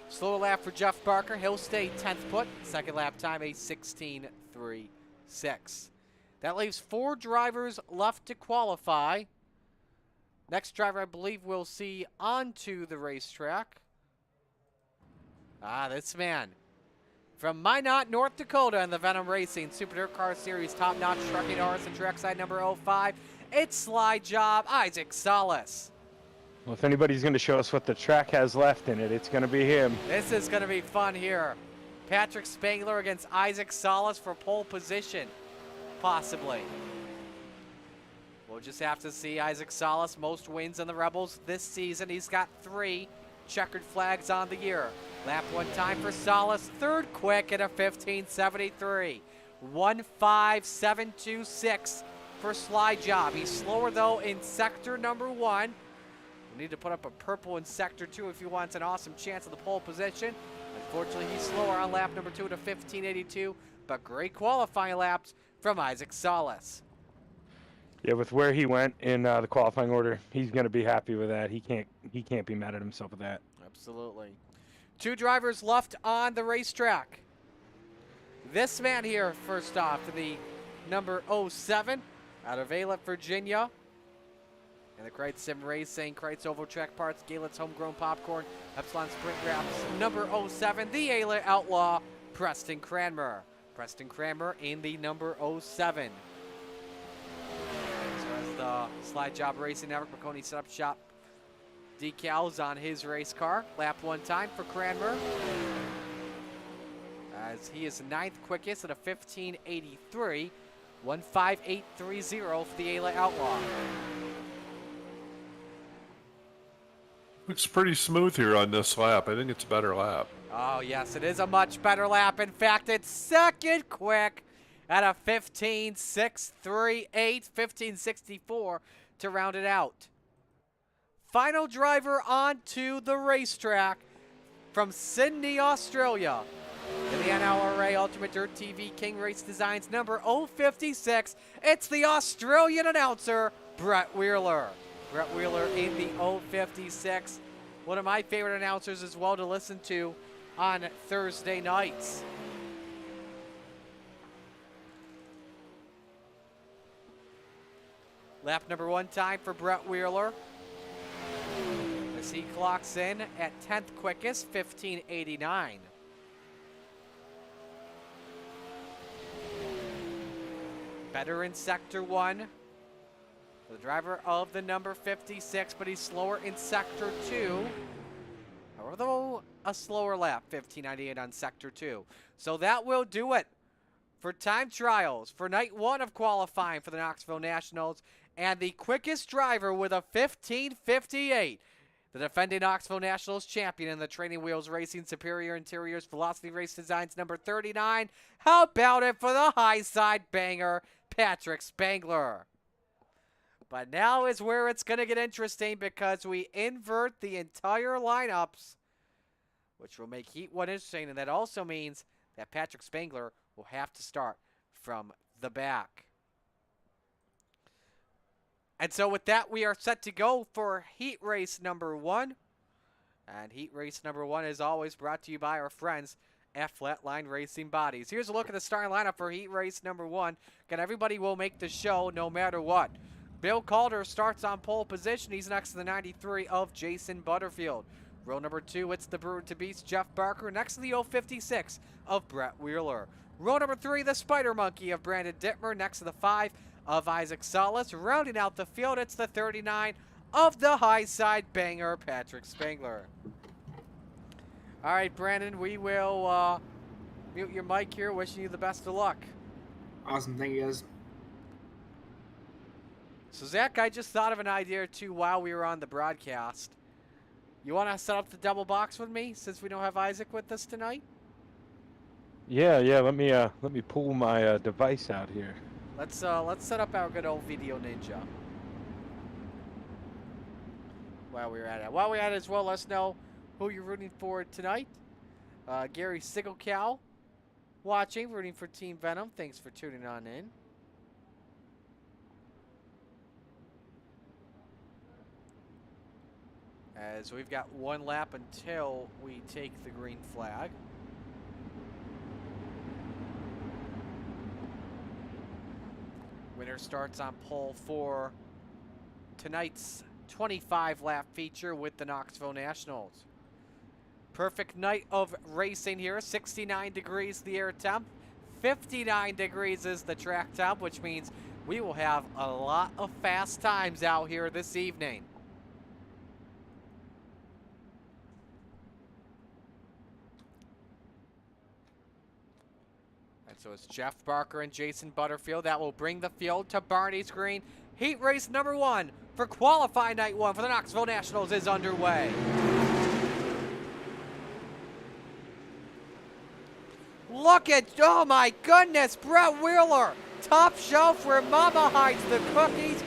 Slower lap for Jeff Barker. He'll stay 10th put. Second lap time, a 16.36. That leaves 4 drivers left to qualify. Next driver, I believe, we'll see onto the racetrack. This man. From Minot, North Dakota in the Venom Racing Super Dirt Car Series top-notch trucking artist and trackside number 05. It's Slide Job, Isaac Salas. Well, if anybody's going to show us what the track has left in it, it's going to be him. This is going to be fun here. Patrick Spangler against Isaac Salas for pole position, possibly. We'll just have to see. Isaac Salas, most wins in the Rebels this season. He's got 3 checkered flags on the year. Lap 1 time for Salas, 3rd quick at a 15.73. 1.5726 for Slide Job. He's slower, though, in sector number 1. We need to put up a purple in sector 2 if he wants an awesome chance of the pole position. Unfortunately, he's slower on lap number 2 at a 15.82, but great qualifying laps from Isaac Salas. Yeah, with where he went in the qualifying order, he's going to be happy with that. He can't be mad at himself with that. Absolutely. 2 drivers left on the racetrack. This man here, first off, the number 07 out of Aylett, Virginia. And the Kreitz Sim Racing, Kreitz Oval Track Parts, Galet's Homegrown Popcorn, Epsilon Sprint Wraps, number 07, the Aylett Outlaw, Preston Cranmer. Preston Cranmer in the number 07. So as the Slide Job Racing Network, McConey Setup Shop decals on his race car. Lap 1 time for Cranmer, as he is 9th quickest at a 15.83, 1.5830 for the Aylett Outlaw. Looks pretty smooth here on this lap. I think it's a better lap. Oh, yes, it is a much better lap. In fact, it's 2nd quick at a 15.638, 15.64 to round it out. Final driver onto the racetrack from Sydney, Australia. In the NLRA Ultimate Dirt TV King Race Designs number 056, it's the Australian announcer, Brett Wheeler. Brett Wheeler in the 056. One of my favorite announcers as well to listen to on Thursday nights. Lap number 1 time for Brett Wheeler. A as he clocks in at 10th quickest, 15:89. Better in Sector 1. The driver of the number 56, but he's slower in Sector 2. Although a slower lap, 15:98 on Sector 2. So that will do it for time trials for night 1 of qualifying for the Knoxville Nationals. And the quickest driver with a 15:58. The defending Knoxville Nationals champion in the Training Wheels Racing Superior Interiors Velocity Race Designs number 39. How about it for the high side banger, Patrick Spangler? But now is where it's going to get interesting because we invert the entire lineups, which will make Heat 1 interesting. And that also means that Patrick Spangler will have to start from the back. And so with that, we are set to go for Heat Race number 1. And Heat Race number 1 is always brought to you by our friends at Flatline Racing Bodies. Here's a look at the starting lineup for Heat Race number 1. Again, everybody will make the show no matter what. Bill Calder starts on pole position. He's next to the 93 of Jason Butterfield. Row number 2, it's the Brewer to Beast, Jeff Barker, next to the 056 of Brett Wheeler. Row number 3, the Spider Monkey of Brandon Dittmer, next to the 5 of Isaac Salas. Rounding out the field, it's the 39 of the high side banger, Patrick Spangler. All right, Brandon, we will mute your mic here. Wishing you the best of luck. Awesome. Thank you, guys. So, Zach, I just thought of an idea or two while we were on the broadcast. You want to set up the double box with me since we don't have Isaac with us tonight? Yeah. Let me pull my device out here. Let's set up our good old Video Ninja. While we're at it as well, let us know who you're rooting for tonight. Gary Sigelcow watching, rooting for Team Venom. Thanks for tuning on in. As we've got one lap until we take the green flag. Winner starts on pole for tonight's 25-lap feature with the Knoxville Nationals. Perfect night of racing here. 69 degrees the air temp. 59 degrees is the track temp, which means we will have a lot of fast times out here this evening. So it's Jeff Barker and Jason Butterfield. That will bring the field to Barney's Green. Heat race number 1 for qualifying night 1 for the Knoxville Nationals is underway. Look at, oh my goodness, Brett Wheeler. Top shelf where Mama hides the cookies.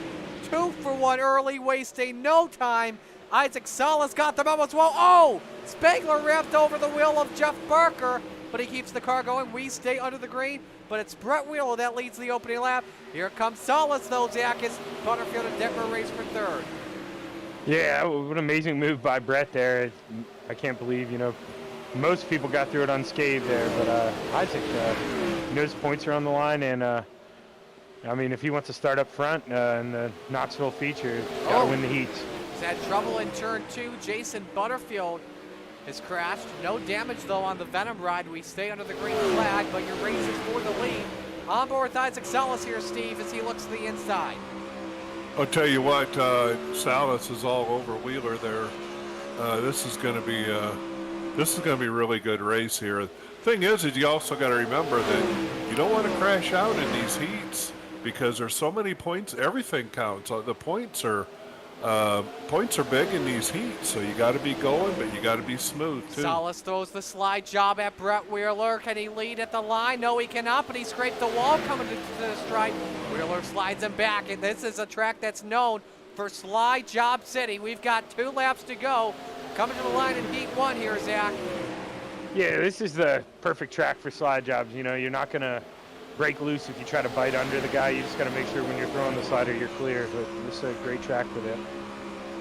2 for 1 early, wasting no time. Isaac Salas got them up as well. Oh, Spangler wrapped over the wheel of Jeff Barker, but he keeps the car going. We stay under the green, but it's Brett Wheeler that leads the opening lap. Here comes Salas, though, Zach. It's Butterfield and Dittmer race for 3rd. Yeah, what an amazing move by Brett there. I can't believe, most people got through it unscathed there, but Isaac, his points are on the line, and I mean, if he wants to start up front in the Knoxville feature, got to win the heat. He's had trouble in turn 2. Jason Butterfield has crashed. No damage, though, on the Venom ride. We stay under the green flag, but your race is for the lead. On board with Isaac Salas here, Steve, as he looks to the inside. I'll tell you what, Salas is all over Wheeler there. This is going to be a really good race here. Thing is you also got to remember that you don't want to crash out in these heats because there's so many points. Everything counts. The points are big in these heats, so you got to be going, but you got to be smooth too. Salas throws the slide job at Brett Wheeler. Can he lead at the line? No, he cannot, but he scraped the wall coming to the stripe. Wheeler slides him back, and this is a track that's known for slide job city. We've got 2 laps to go. Coming to the line in heat 1 here, Zach. Yeah, this is the perfect track for slide jobs. You're not going to break loose if you try to bite under the guy. You just got to make sure when you're throwing the slider, you're clear. But this is a great track for that.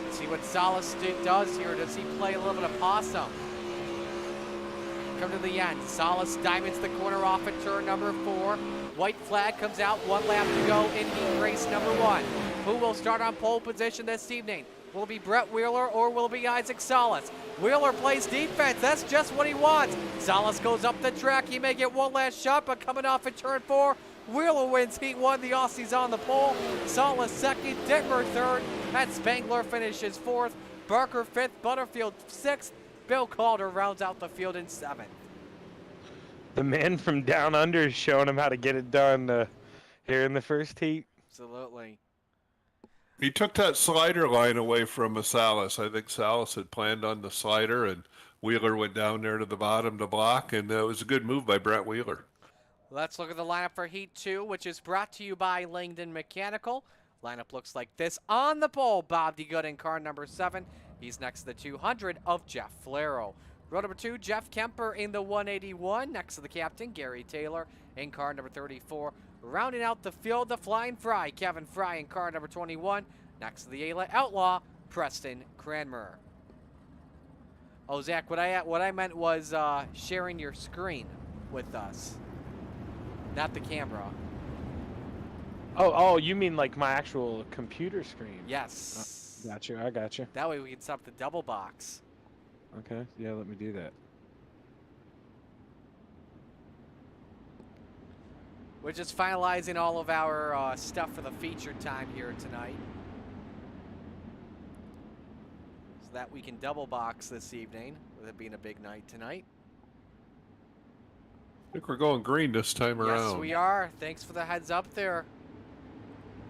Let's see what Salas does here. Does he play a little bit of possum? Come to the end. Salas diamonds the corner off at turn number 4. White flag comes out. 1 lap to go in heat race number 1. Who will start on pole position this evening? Will it be Brett Wheeler or will it be Isaac Salas? Wheeler plays defense. That's just what he wants. Salas goes up the track. He may get one last shot, but coming off at turn 4, Wheeler wins Heat 1. The Aussies on the pole. Salas second, Dittmer third, and Spangler finishes 4th. Barker 5th, Butterfield 6th. Bill Calder rounds out the field in 7th. The man from down under is showing him how to get it done here in the first heat. Absolutely. He took that slider line away from Salas. I think Salas had planned on the slider, and Wheeler went down there to the bottom to block, and it was a good move by Brett Wheeler. Let's look at the lineup for Heat 2, which is brought to you by Langdon Mechanical. Lineup looks like this. On the pole, Bob DeGood in car number 7. He's next to the 200 of Jeff Flero. Row number 2, Jeff Kemper in the 181. Next to the captain, Gary Taylor in car number 34. Rounding out the field, the Flying Fry, Kevin Fry in car number 21. Next to the Ayla Outlaw, Preston Cranmer. Oh, Zach, what I meant was sharing your screen with us, not the camera. Oh, you mean like my actual computer screen? Yes. Got you. I got you. That way we can stop the double box. Okay. Yeah, let me do that. We're just finalizing all of our stuff for the feature time here tonight, so that we can double box this evening, with it being a big night tonight. I think we're going green this time around. Yes, we are. Thanks for the heads up there,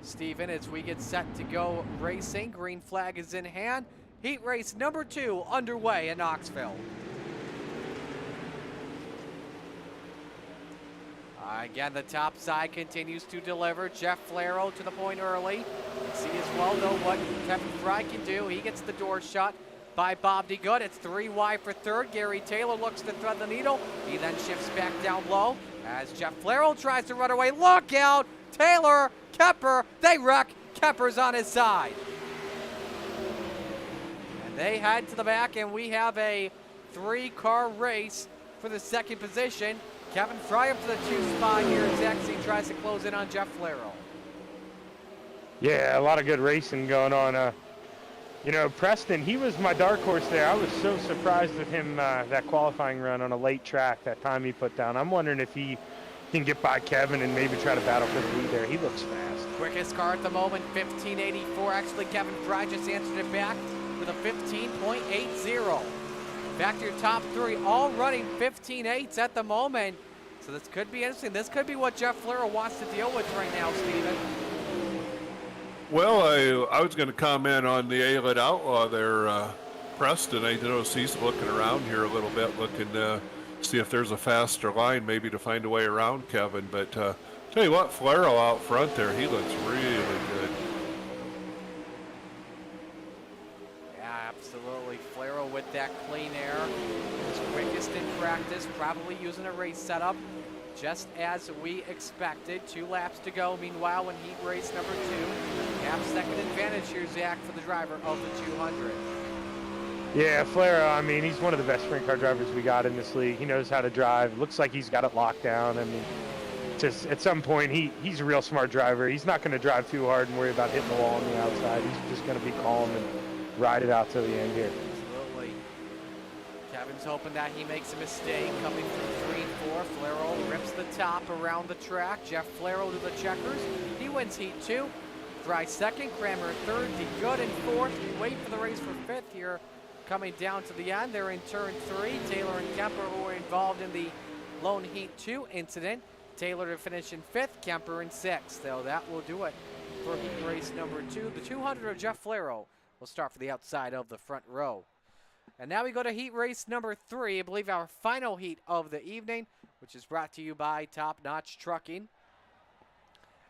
Steven, as we get set to go racing. Green flag is in hand. Heat race number 2 underway in Knoxville. Again, the top side continues to deliver. Jeff Flero to the point early. You can see as well, though, what Kevin Fry can do. He gets the door shut by Bob DeGood. It's 3 wide for 3rd. Gary Taylor looks to thread the needle. He then shifts back down low as Jeff Flero tries to run away. Look out! Taylor, Kemper, they wreck. Kemper's on his side. And they head to the back, and we have a 3-car race for the 2nd position. Kevin Fry up to the 2 spot here as Zach tries to close in on Jeff Flero. Yeah, a lot of good racing going on. You know, Preston, he was my dark horse there. I was so surprised with him, that qualifying run on a late track, that time he put down. I'm wondering if he can get by Kevin and maybe try to battle for the lead there. He looks fast. Quickest car at the moment, 15.84. Actually, Kevin Fry just answered it back with a 15.80. Back to your top 3, all running 15.8s at the moment. So this could be interesting. This could be what Jeff Flero wants to deal with right now, Steven. Well, I was going to comment on the Ayla Outlaw there, Preston. I noticed he's looking around here a little bit, looking to see if there's a faster line, maybe to find a way around Kevin. But tell you what, Flero out front there, he looks really good. Absolutely. Flero with that clean air. His quickest in practice, probably using a race setup, just as we expected. 2 laps to go. Meanwhile, in heat race number 2, half second advantage here, Zach, for the driver of the 200. Yeah, Flero, I mean, he's one of the best sprint car drivers we got in this league. He knows how to drive. Looks like he's got it locked down. I mean, just at some point, he's a real smart driver. He's not going to drive too hard and worry about hitting the wall on the outside. He's just going to be calm and ride it out till the end here. Absolutely. Kevin's hoping that he makes a mistake coming through 3 and 4. Flero rips the top around the track. Jeff Flero to the checkers. He wins heat 2. Fry 2nd, Cranmer 3rd, DeGood in 4th. We wait for the race for 5th here. Coming down to the end, they're in turn 3. Taylor and Kemper, who were involved in the lone heat 2 incident. Taylor to finish in 5th, Kemper in 6th. So that will do it for heat race number 2. The 200 of Jeff Flero will start for the outside of the front row. And now we go to heat race number 3, I believe our final heat of the evening, which is brought to you by Top Notch Trucking.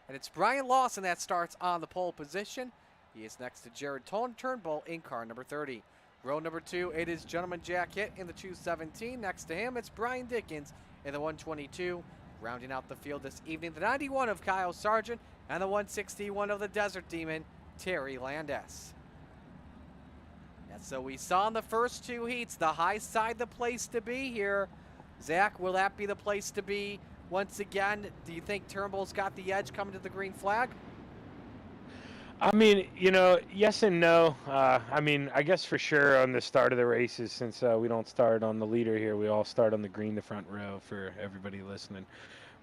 And it's Brian Lawson that starts on the pole position. He is next to Jared Turnbull in car number 30. Row number 2, it is Gentleman Jack Hitt in the 217. Next to him, it's Brian Dickens in the 122. Rounding out the field this evening, the 91 of Kyle Sargent and the 161 of the Desert Demon, Terry Landis. And so we saw in the first 2 heats, the high side the place to be here. Zach, will that be the place to be once again? Do you think Turnbull's got the edge coming to the green flag? I mean, yes and no. I mean, I guess for sure on the start of the races, since we don't start on the leader here, we all start on the green, the front row for everybody listening.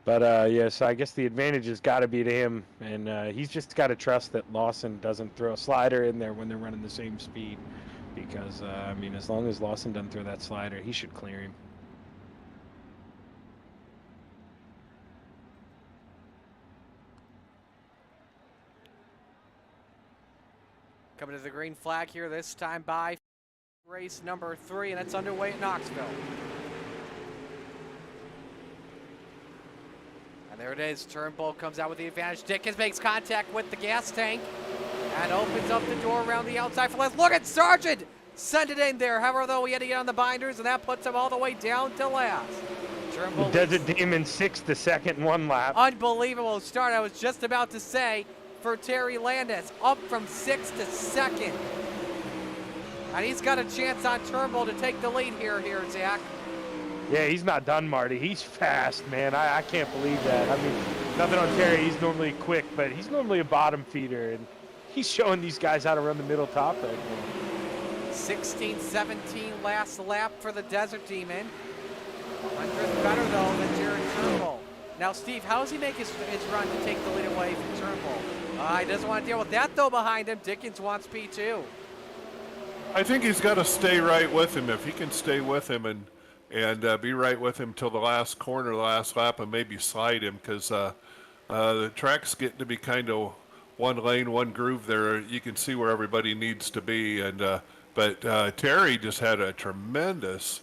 But yeah, so I guess the advantage has got to be to him, and he's just got to trust that Lawson doesn't throw a slider in there when they're running the same speed, because I mean, as long as Lawson doesn't throw that slider, he should clear him. Coming to the green flag here, this time by race number 3, and it's underway at Knoxville. And there it is. Turnbull comes out with the advantage. Dickens makes contact with the gas tank and opens up the door around the outside for last. Look at Sargent! Send it in there. However, though, he had to get on the binders, and that puts him all the way down to last. Turnbull The Desert Demon 6th to second, 1 lap. Unbelievable start. I was just about to say, for Terry Landis, up from 6th to 2nd. And he's got a chance on Turnbull to take the lead here, Zach. Yeah, he's not done, Marty. He's fast, man. I can't believe that. I mean, nothing on Terry. He's normally quick, but he's normally a bottom feeder, and he's showing these guys how to run the middle top right now. 16-17 last lap for the Desert Demon. 100th better, though, than Jared Turnbull. Now, Steve, how does he make his run to take the lead away from Turnbull? He doesn't want to deal with that, though, behind him. Dickens wants P2. I think he's got to stay right with him. If he can stay with him and be right with him till the last corner, the last lap, and maybe slide him, because the track's getting to be kind of one lane, one groove there. You can see where everybody needs to be. But Terry just had a tremendous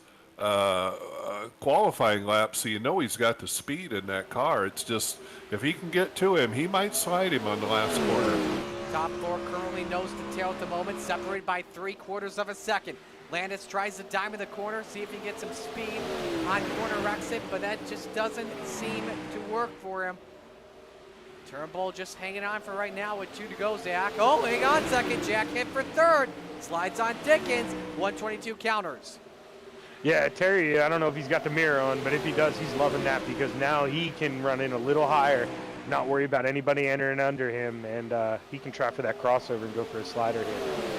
qualifying lap, so you know he's got the speed in that car. It's just, if he can get to him, he might slide him on the last corner. Top 4 currently nose to tail at the moment, separated by 3/4 of a second. Landis tries to dime in the corner, see if he gets some speed on corner exit, but that just doesn't seem to work for him. Turnbull just hanging on for right now with 2 to go, Zach. Oh, hang on a second. Jack hit for 3rd. Slides on Dickens. 122 counters. Yeah, Terry, I don't know if he's got the mirror on, but if he does, he's loving that, because now he can run in a little higher, not worry about anybody entering under him, and he can try for that crossover and go for a slider here.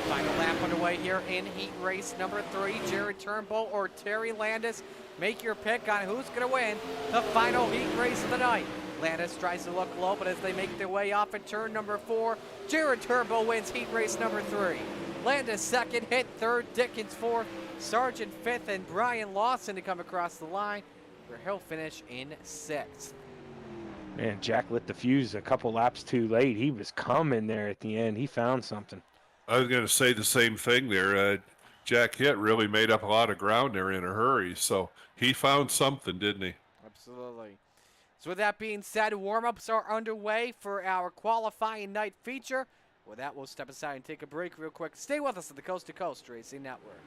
Final lap underway here in heat race number 3. Jared Turnbull or Terry Landis. Make your pick on who's going to win the final heat race of the night. Landis tries to look low, but as they make their way off at turn number 4, Jared Turnbull wins heat race number 3. Landis 2nd, hit 3rd, Dickens 4th, Sargent 5th, and Brian Lawson to come across the line, where he'll finish in 6th. Man, Jack lit the fuse a couple laps too late. He was coming there at the end. He found something. I was going to say the same thing there. Jack Hitt really made up a lot of ground there in a hurry, so he found something, didn't he? Absolutely. So with that being said, warm-ups are underway for our qualifying night feature. With that, we'll step aside and take a break real quick. Stay with us at the Coast to Coast Racing Network.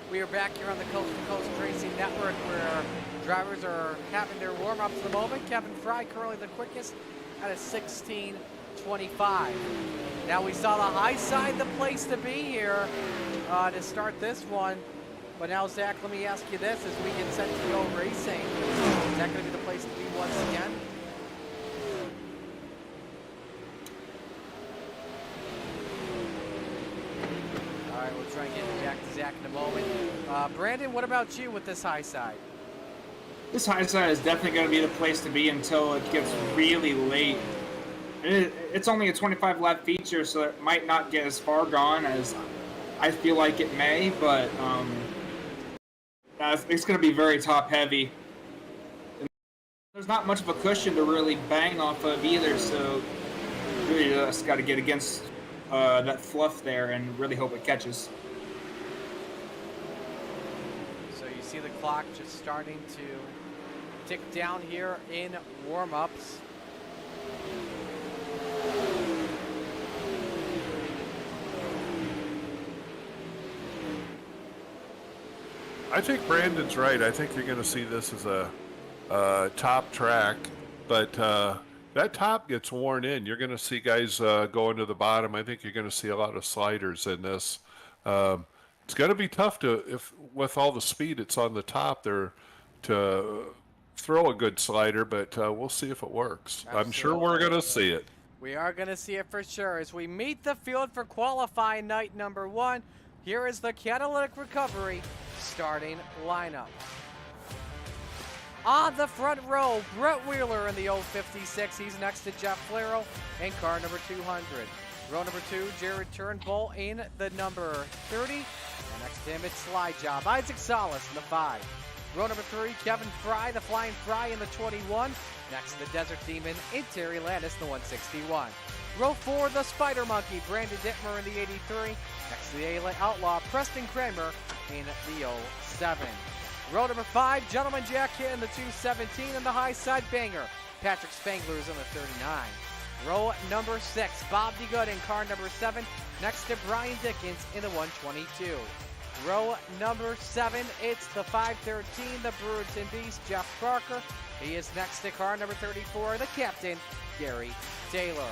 We are back here on the Coast to Coast Racing Network, where drivers are having their warm-ups at the moment. Kevin Fry currently the quickest at a 16 1:25. Now we saw the high side, the place to be here to start this one. But now, Zach, let me ask you this as we get set to go racing. Is that going to be the place to be once again? All right, we'll try and get back to Zach in a moment. Brandon, what about you with this high side? This high side is definitely going to be the place to be until it gets really late. It's only a 25 lap feature, so it might not get as far gone as I feel like it may, but it's going to be very top heavy. And there's not much of a cushion to really bang off of either, so really just got to get against that fluff there and really hope it catches. So you see the clock just starting to tick down here in warm-ups. I think Brandon's right. I think you're going to see this as a top track, but that top gets worn in. You're going to see guys going to the bottom. I think you're going to see a lot of sliders in this. It's going to be tough if with all the speed it's on the top there, to throw a good slider, but we'll see if it works. Absolutely. I'm sure we're going to see it. We are going to see it for sure as we meet the field for qualifying night number 1. Here is the catalytic recovery starting lineup. On the front row, Brett Wheeler in the 056. He's next to Jeff Flero in car number 200. Row number 2, Jared Turnbull in the number 30. And next to him, it's Slide Job. Isaac Salas in the 5. Row number 3, Kevin Fry, the Flying Fry in the 21. Next to the Desert Demon in Terry Landis in the 161. Row 4, the Spider Monkey, Brandon Dittmer in the 83. Next to the Outlaw, Preston Kramer in the 07. Row number 5, Gentleman Jack Hit in the 217, and the high side banger, Patrick Spangler's in the 39. Row number 6, Bob DeGood in car number 7, next to Brian Dickens in the 122. Row number 7, it's the 513, the Brewerton Beast, Jeff Parker. He is next to car number 34, the captain, Gary Taylor.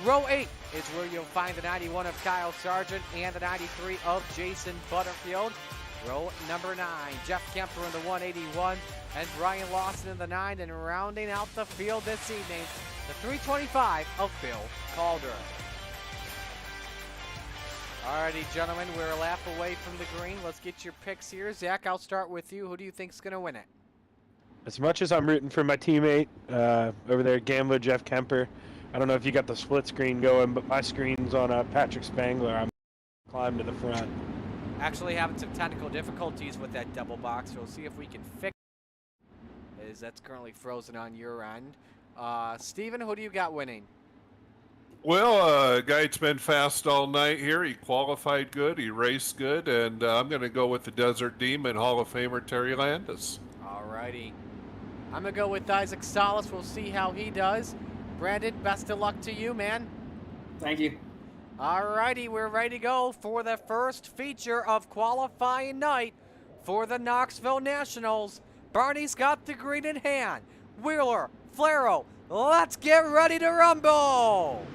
Row 8 is where you'll find the 91 of Kyle Sargent and the 93 of Jason Butterfield. Row number 9, Jeff Kemper in the 181 and Brian Lawson in the 9, and rounding out the field this evening, the 325 of Bill Calder. Alrighty, gentlemen, we're a lap away from the green. Let's get your picks here. Zach, I'll start with you. Who do you think's going to win it? As much as I'm rooting for my teammate over there, Gambler Jeff Kemper, I don't know if you got the split screen going, but my screen's on Patrick Spangler. I'm climbing to the front. Actually having some technical difficulties with that double box. We'll see if we can fix it, as that's currently frozen on your end. Steven, who do you got winning? Well, a guy that's been fast all night here. He qualified good. He raced good. And I'm going to go with the Desert Demon Hall of Famer Terry Landis. Alrighty. I'm going to go with Isaac Salas. We'll see how he does. Brandon, best of luck to you, man. Thank you. Alrighty, we're ready to go for the first feature of qualifying night for the Knoxville Nationals. Barney's got the green in hand. Wheeler, Flero, let's get ready to rumble!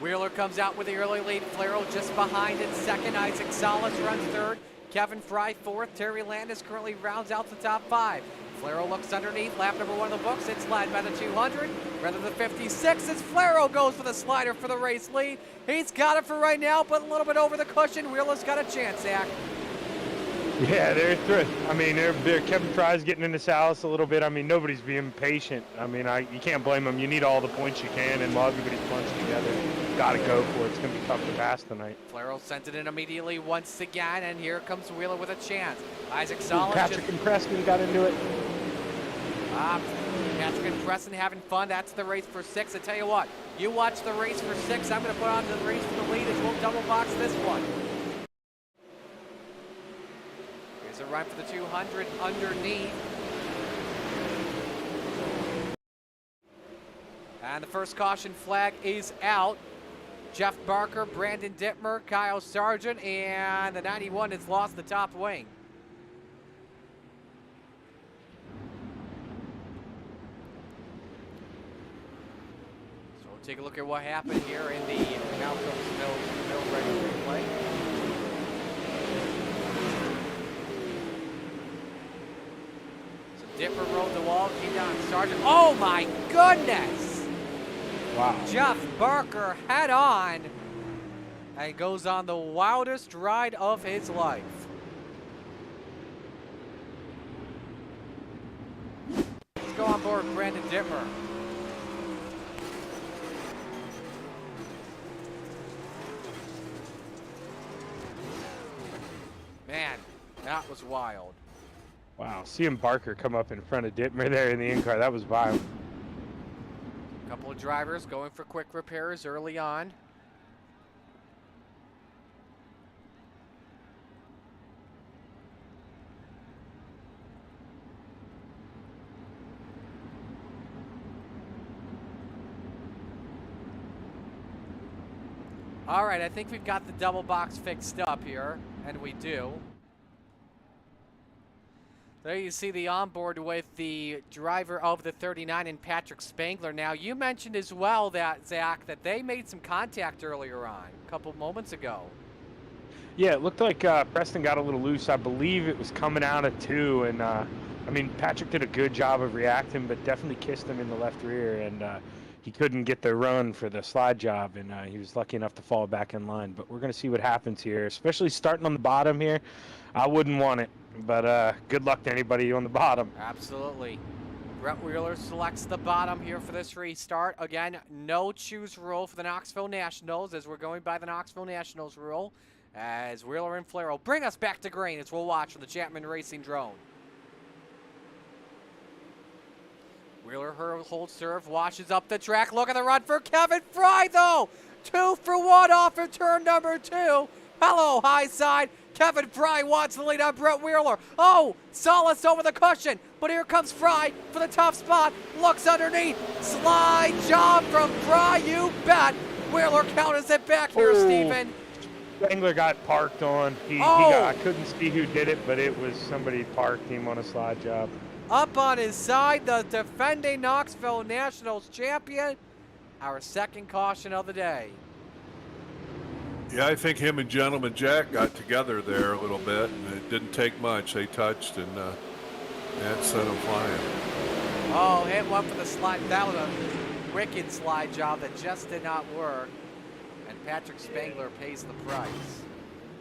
Wheeler comes out with the early lead. Flero just behind in second. Isaac Salas runs third. Kevin Fry fourth. Terry Landis currently rounds out the top 5. Flero looks underneath. Lap number 1 of the books. It's led by the 200. Rather than 56, as Flero goes for the slider for the race lead. He's got it for right now, but a little bit over the cushion. Wheeler's got a chance, Zach. Yeah, they're Kevin Fry's getting into Salas a little bit. I mean, nobody's being patient. I mean, you can't blame them. You need all the points you can, and while everybody's bunched together, got to go for it. It's going to be tough to pass tonight. Flero sent it in immediately once again, and here comes Wheeler with a chance. Isaac Salas. Patrick and Preston got into it. Patrick and Preston having fun. That's the race for 6. I tell you what, you watch the race for 6. I'm going to put on the race for the lead as we'll double box this one. Here's a run for the 200 underneath. And the first caution flag is out. Jeff Barker, Brandon Dittmer, Kyle Sargent, and the 91 has lost the top wing. Take a look at what happened here in the Mill regular replay. So Dipper rode the wall, came down Sargent. Oh my goodness! Wow. Jeff Barker head on and goes on the wildest ride of his life. Let's go on board Brandon Dipper. Man, that was wild. Wow, seeing Barker come up in front of Dittmer there in the in-car, that was violent. A couple of drivers going for quick repairs early on. All right, I think we've got the double box fixed up here, and we do. There you see the onboard with the driver of the 39 and Patrick Spangler. Now, you mentioned as well that, Zach, that they made some contact earlier on, a couple moments ago. Yeah, it looked like Preston got a little loose. I believe it was coming out of 2, and I mean, Patrick did a good job of reacting, but definitely kissed him in the left rear, and he couldn't get the run for the slide job, and he was lucky enough to fall back in line. But we're going to see what happens here, especially starting on the bottom here. I wouldn't want it, but good luck to anybody on the bottom. Absolutely. Brett Wheeler selects the bottom here for this restart. Again, no choose rule for the Knoxville Nationals, as we're going by the Knoxville Nationals rule, as Wheeler and Flair will bring us back to green as we'll watch from the Chapman Racing drone. Wheeler holds serve, washes up the track. Look at the run for Kevin Fry, though. 2 for 1 off of turn number 2. Hello, high side. Kevin Fry wants the lead on Brett Wheeler. Oh, Salas over the cushion. But here comes Fry for the tough spot. Looks underneath. Slide job from Fry, you bet. Wheeler counters it back here, Steven. Spangler got parked on. I couldn't see who did it, but it was somebody parked him on a slide job. Up on his side, the defending Knoxville Nationals champion. Our second caution of the day. Yeah, I think him and Gentleman Jack got together there a little bit, and it didn't take much. They touched, and that sent them flying. Oh, hit one for the slide. That was a wicked slide job that just did not work. And Patrick Spangler pays the price.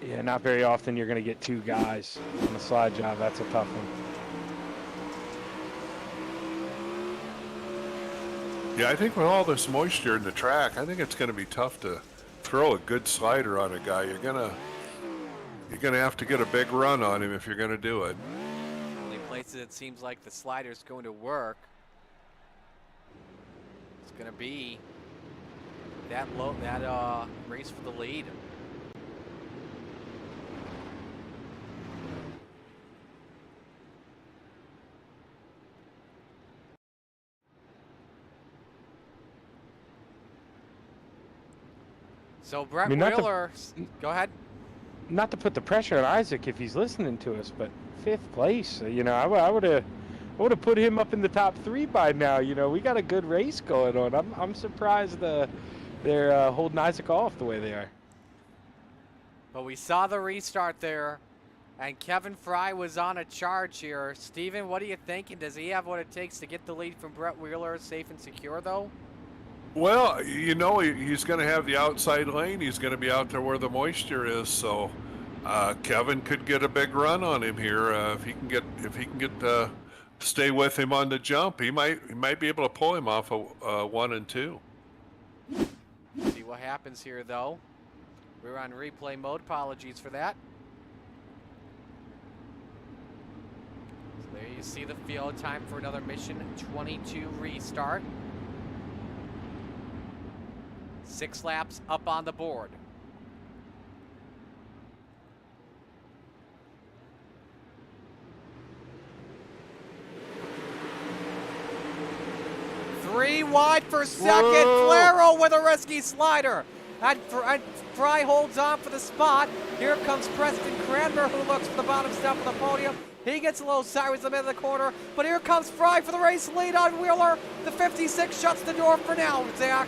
Yeah, not very often you're going to get 2 guys on a slide job. That's a tough one. Yeah, I think with all this moisture in the track, I think it's going to be tough to throw a good slider on a guy. You're gonna have to get a big run on him if you're going to do it. Only places it seems like the slider's going to work. It's going to be that race for the lead. So Brett Wheeler, go ahead. Not to put the pressure on Isaac if he's listening to us, but 5th place. You know, I would have put him up in the top 3 by now. You know, we got a good race going on. I'm surprised they're holding Isaac off the way they are. But we saw the restart there, and Kevin Fry was on a charge here. Steven, what are you thinking? Does he have what it takes to get the lead from Brett Wheeler safe and secure, though? Well, you know, he's going to have the outside lane. He's going to be out there where the moisture is. So Kevin could get a big run on him here if he can get stay with him on the jump. He might be able to pull him off of 1 and 2. See what happens here, though. We're on replay mode. Apologies for that. So there you see the field. Time for another mission 22 restart. 6 laps up on the board. Three wide for second. Flero with a risky slider. And Fry holds on for the spot. Here comes Preston Cranmer, who looks for the bottom step of the podium. He gets a little sideways in the middle of the corner, but here comes Fry for the race lead on Wheeler. The 56 shuts the door for now, Zach.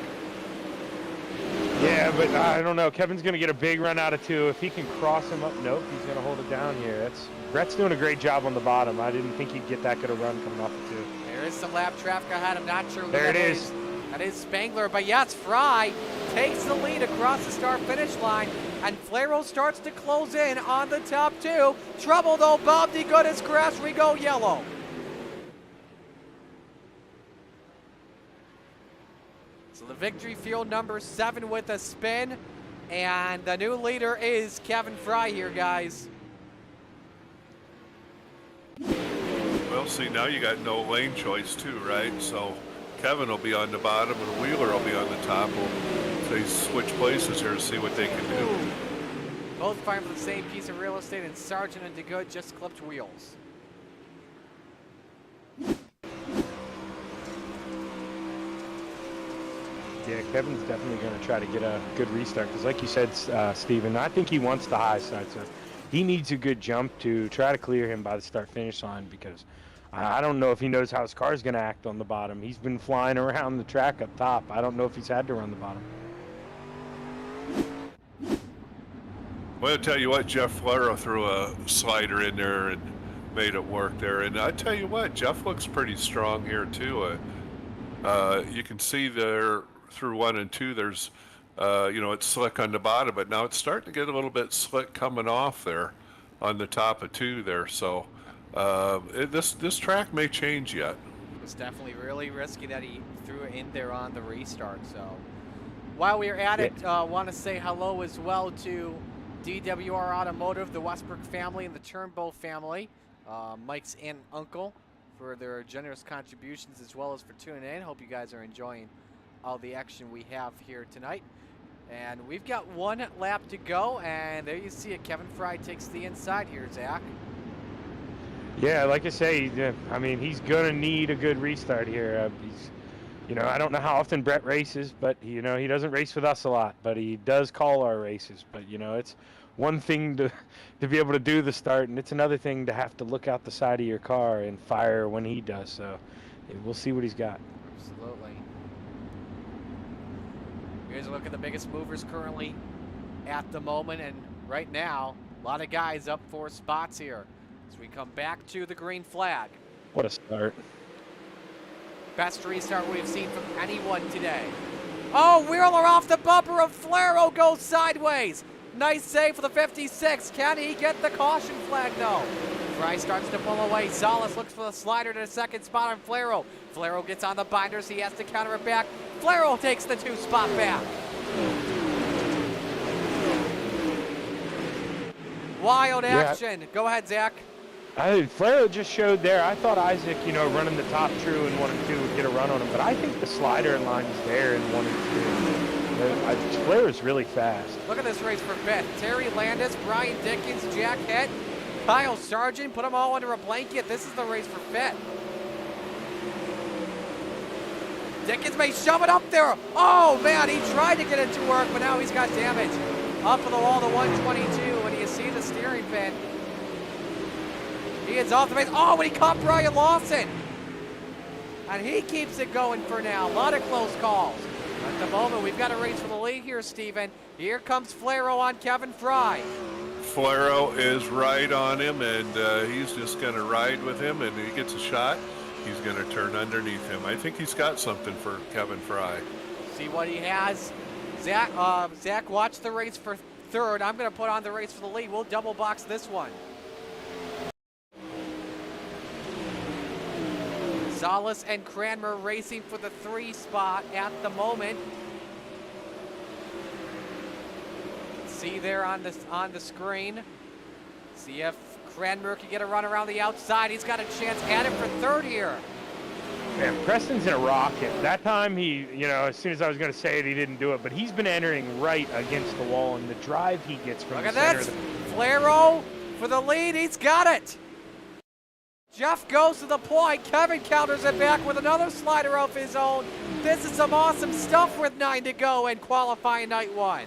Yeah, but I don't know. Kevin's going to get a big run out of 2. If he can cross him up, nope, he's going to hold it down here. Brett's doing a great job on the bottom. I didn't think he'd get that good a run coming off the 2. There is some lap traffic ahead. I'm not sure who There that it is. That is Spangler, but yes, Fry takes the lead across the start-finish line, and Flero starts to close in on the top 2. Trouble though, Bob D. Good as grass. We go yellow. So the victory field number 7 with a spin, and the new leader is Kevin Fry here, guys. Well, see, now you got no lane choice too, right? So Kevin will be on the bottom and Wheeler will be on the top. They switch places here to see what they can do. Both fighting for the same piece of real estate, and Sargent and DeGood just clipped wheels. Yeah, Kevin's definitely going to try to get a good restart because, like you said, Steven, I think he wants the high side. So he needs a good jump to try to clear him by the start-finish line because I don't know if he knows how his car is going to act on the bottom. He's been flying around the track up top. I don't know if he's had to run the bottom. Well, I'll tell you what, Jeff Flero threw a slider in there and made it work there. And I tell you what, Jeff looks pretty strong here too. You can see there through 1 and 2, there's, it's slick on the bottom, but now it's starting to get a little bit slick coming off there on the top of 2 there. So this track may change yet. It was definitely really risky that he threw it in there on the restart. So while we're at it, want to say hello as well to DWR Automotive, the Westbrook family, and the Turnbow family, Mike's aunt and uncle, for their generous contributions as well as for tuning in. Hope you guys are enjoying all the action we have here tonight. And we've got 1 lap to go, and there you see it. Kevin Fry takes the inside here, Zach. Yeah, like I say, I mean, he's going to need a good restart here. I don't know how often Brett races, but, he doesn't race with us a lot, but he does call our races. But, it's one thing to be able to do the start, and it's another thing to have to look out the side of your car and fire when he does. So we'll see what he's got. Absolutely. Here's a look at the biggest movers currently at the moment, and right now, a lot of guys up for spots here as we come back to the green flag. What a start. Best restart we've seen from anyone today. Oh, Wheeler off the bumper of Flero goes sideways. Nice save for the 56. Can he get the caution flag? No. Fry starts to pull away. Salas looks for the slider to the second spot on Flero. Flero gets on the binders. He has to counter it back. Flero takes the 2 spot back. Wild action. Yeah. Go ahead, Zach. Flero just showed there. I thought Isaac, running the top true in 1 and 2 would get a run on him, but I think the slider line is there in 1 and 2. Flero's really fast. Look at this race for 5th. Terry Landis, Brian Dickens, Jack Head, Kyle Sargent, put them all under a blanket. This is the race for 5th. Dickens may shove it up there. Oh, man, he tried to get it to work, but now he's got damage. Up for the wall to 122, and you see the steering pin. He is off the base. Oh, and he caught Brian Lawson. And he keeps it going for now. A lot of close calls. At the moment, we've got a race for the lead here, Steven. Here comes Flero on Kevin Fry. Flero is right on him, and he's just going to ride with him, and he gets a shot. He's going to turn underneath him. I think he's got something for Kevin Fry. See what he has. Zach, watch the race for 3rd. I'm going to put on the race for the lead. We'll double box this one. Salas and Cranmer racing for the 3 spot at the moment. See there on the screen. See if Cranmer can get a run around the outside. He's got a chance at it for 3rd here. Man, Preston's in a rocket. That time he, as soon as I was going to say it, he didn't do it. But he's been entering right against the wall, and the drive he gets from the center. Look at this. Flero for the lead. He's got it. Jeff goes to the point. Kevin counters it back with another slider of his own. This is some awesome stuff with 9 to go in qualifying night 1.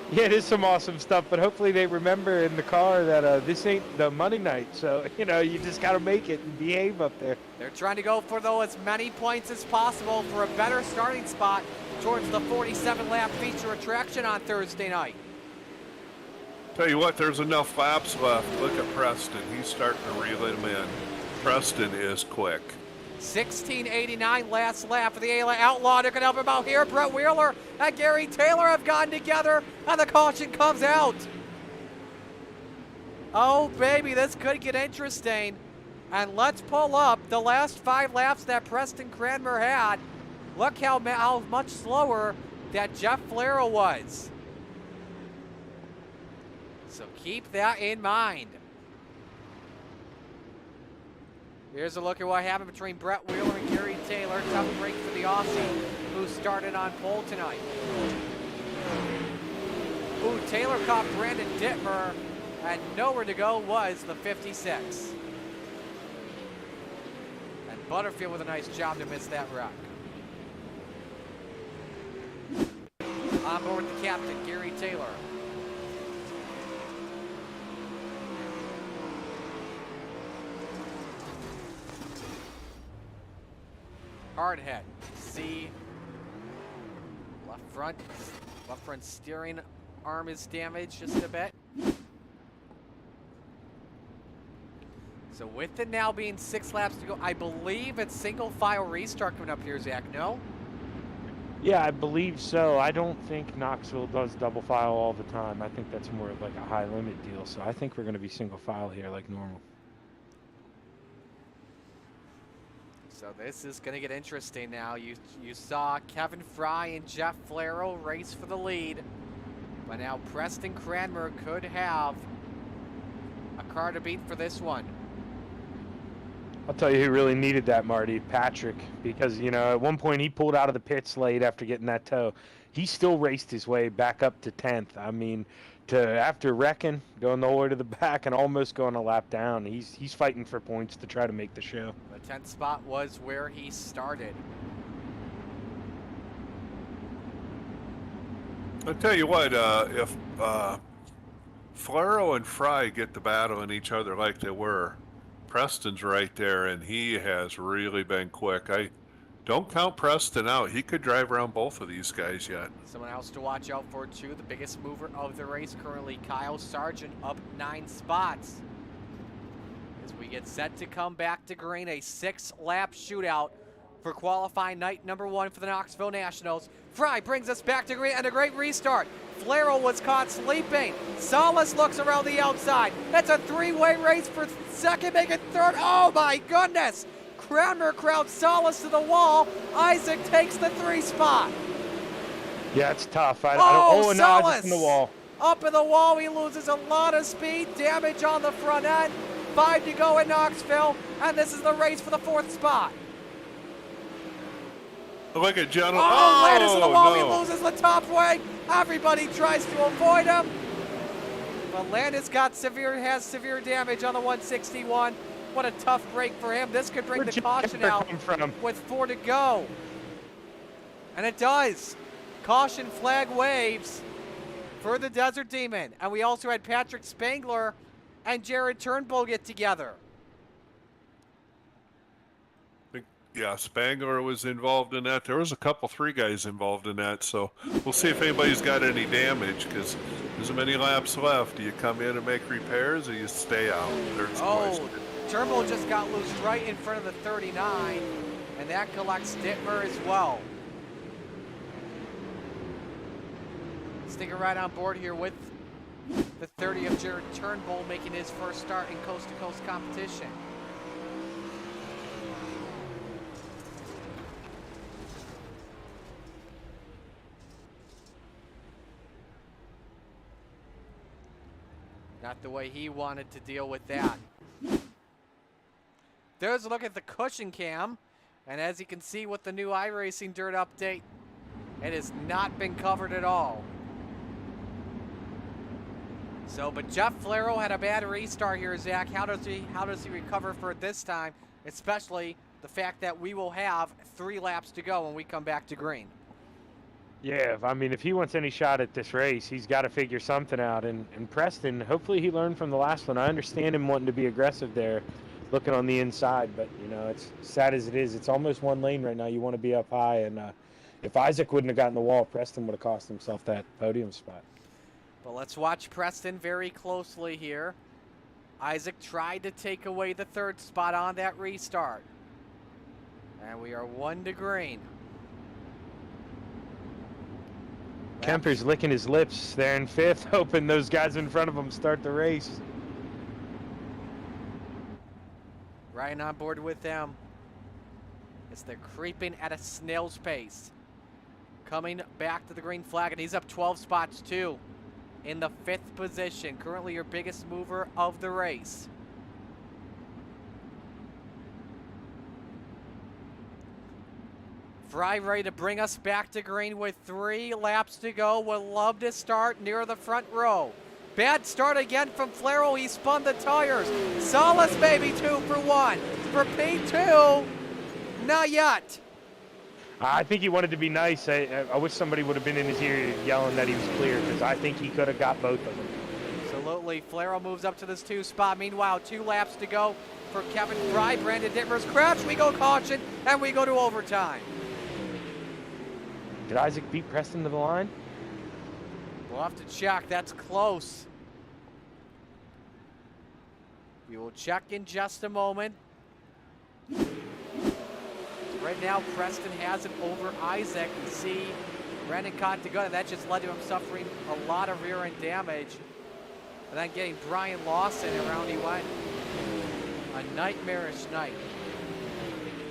Yeah, it is some awesome stuff, but hopefully they remember in the car that this ain't the Monday night, so, you know, you just got to make it and behave up there. They're trying to go for, though, as many points as possible for a better starting spot towards the 47-lap feature attraction on Thursday night. Tell you what, there's enough laps left. Look at Preston. He's starting to reel him in. Preston is quick. 16:89 last lap for the Outlaw. They're going to help him out here. Brett Wheeler and Gary Taylor have gone together, and the caution comes out. Oh, baby, this could get interesting. And let's pull up the last 5 laps that Preston Cranmer had. Look how much slower that Jeff Flero was. So keep that in mind. Here's a look at what happened between Brett Wheeler and Gary Taylor. Tough break for the Aussie, who started on pole tonight. Ooh, Taylor caught Brandon Dittmer, and nowhere to go was the 56. And Butterfield with a nice job to miss that rock. On board with the captain, Gary Taylor. Hard head. C. Left front steering arm is damaged just a bit. So with it now being 6 laps to go, I believe it's single file restart coming up here, Zach, no? Yeah, I believe so. I don't think Knoxville does double file all the time. I think that's more of like a high limit deal. So I think we're going to be single file here like normal. So this is going to get interesting now. You saw Kevin Fry and Jeff Flero race for the lead. But now Preston Cranmer could have a car to beat for this one. I'll tell you who really needed that, Marty, Patrick, because, you know, at one point he pulled out of the pits late after getting that tow. He still raced his way back up to 10th. I mean, after wrecking, going the whole way to the back and almost going a lap down, he's fighting for points to try to make the show. The 10th spot was where he started. I'll tell you what, if Flero and Fry get to battling each other like they were, Preston's right there, and he has really been quick. I don't count Preston out. He could drive around both of these guys yet. Someone else to watch out for, too, the biggest mover of the race currently, Kyle Sargent, up 9 spots. As we get set to come back to green, a 6-lap shootout for qualifying night number 1 for the Knoxville Nationals. Fry brings us back to green and a great restart. Flero was caught sleeping. Salas looks around the outside. It's a 3-way race for second, making third. Oh my goodness! Cranmer crowds Salas to the wall. Isaac takes the 3 spot. Yeah, it's tough. Salas! No, it's in the wall. Up in the wall, he loses a lot of speed. Damage on the front end. 5 to go in Knoxville, and this is the race for the 4th spot. Look at General. Oh, Landis in the wall. No. He loses the top way. Everybody tries to avoid him. But Landis has severe damage on the 161. What a tough break for him. This could bring the caution out with 4 to go. And it does. Caution flag waves for the Desert Demon. And we also had Patrick Spangler and Jared Turnbull get together. Yeah, Spangler was involved in that. There was a couple, 3 guys involved in that. So we'll see if anybody's got any damage, because there's many laps left. Do you come in and make repairs, or you stay out? There's Turnbull just got loose right in front of the 39, and that collects Dittmer as well. Sticking right on board here with the 30 of Jared Turnbull, making his first start in coast-to-coast competition. Not the way he wanted to deal with that. There's a look at the cushion cam, and as you can see with the new iRacing Dirt update, it has not been covered at all. So, but Jeff Flero had a bad restart here, Zach. How does he recover for it this time? Especially the fact that we will have 3 laps to go when we come back to green. Yeah, I mean, if he wants any shot at this race, he's got to figure something out. And Preston, hopefully he learned from the last one. I understand him wanting to be aggressive there, looking on the inside, but, you know, it's sad as it is. It's almost one lane right now. You want to be up high, and if Isaac wouldn't have gotten the wall, Preston would have cost himself that podium spot. But let's watch Preston very closely here. Isaac tried to take away the third spot on that restart. And we are 1 to green. Kemper's licking his lips there in 5th, hoping those guys in front of him start the race. Ryan on board with them as they're creeping at a snail's pace. Coming back to the green flag, and he's up 12 spots too. In the 5th position, currently your biggest mover of the race. Fry ready to bring us back to green with 3 laps to go. Would love to start near the front row. Bad start again from Flero. He spun the tires. Solace, baby, 2 for 1. For P2, not yet. I think he wanted to be nice. I wish somebody would have been in his ear yelling that he was clear, because I think he could have got both of them. Absolutely. Flero moves up to this 2 spot. Meanwhile, 2 laps to go for Kevin Fry. Brandon Dittmer's crash. We go caution, and we go to overtime. Did Isaac beat Preston to the line? We'll have to check. That's close. We will check in just a moment. Right now, Preston has it over Isaac. You see Brandon caught the gun, and that just led to him suffering a lot of rear end damage. And then getting Brian Lawson around he went. A nightmarish night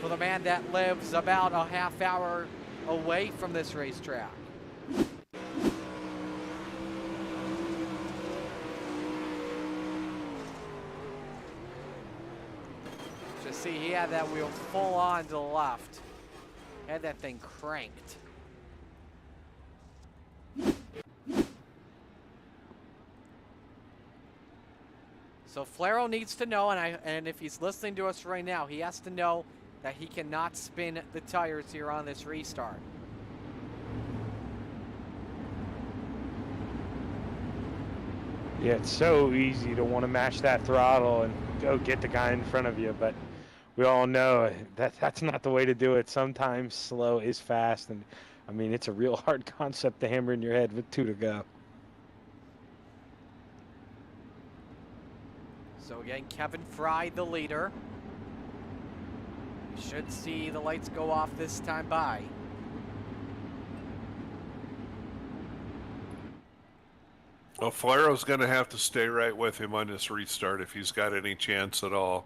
for the man that lives about a half hour away from this racetrack. Just see, he had that wheel full on to the left. Had that thing cranked. So Flero needs to know, and if he's listening to us right now, he has to know that he cannot spin the tires here on this restart. Yeah, it's so easy to want to mash that throttle and go get the guy in front of you, but we all know that's not the way to do it. Sometimes slow is fast, and I mean, it's a real hard concept to hammer in your head with 2 to go. So again, Kevin Fry, the leader. We should see the lights go off this time by. Well, Flero's going to have to stay right with him on this restart if he's got any chance at all.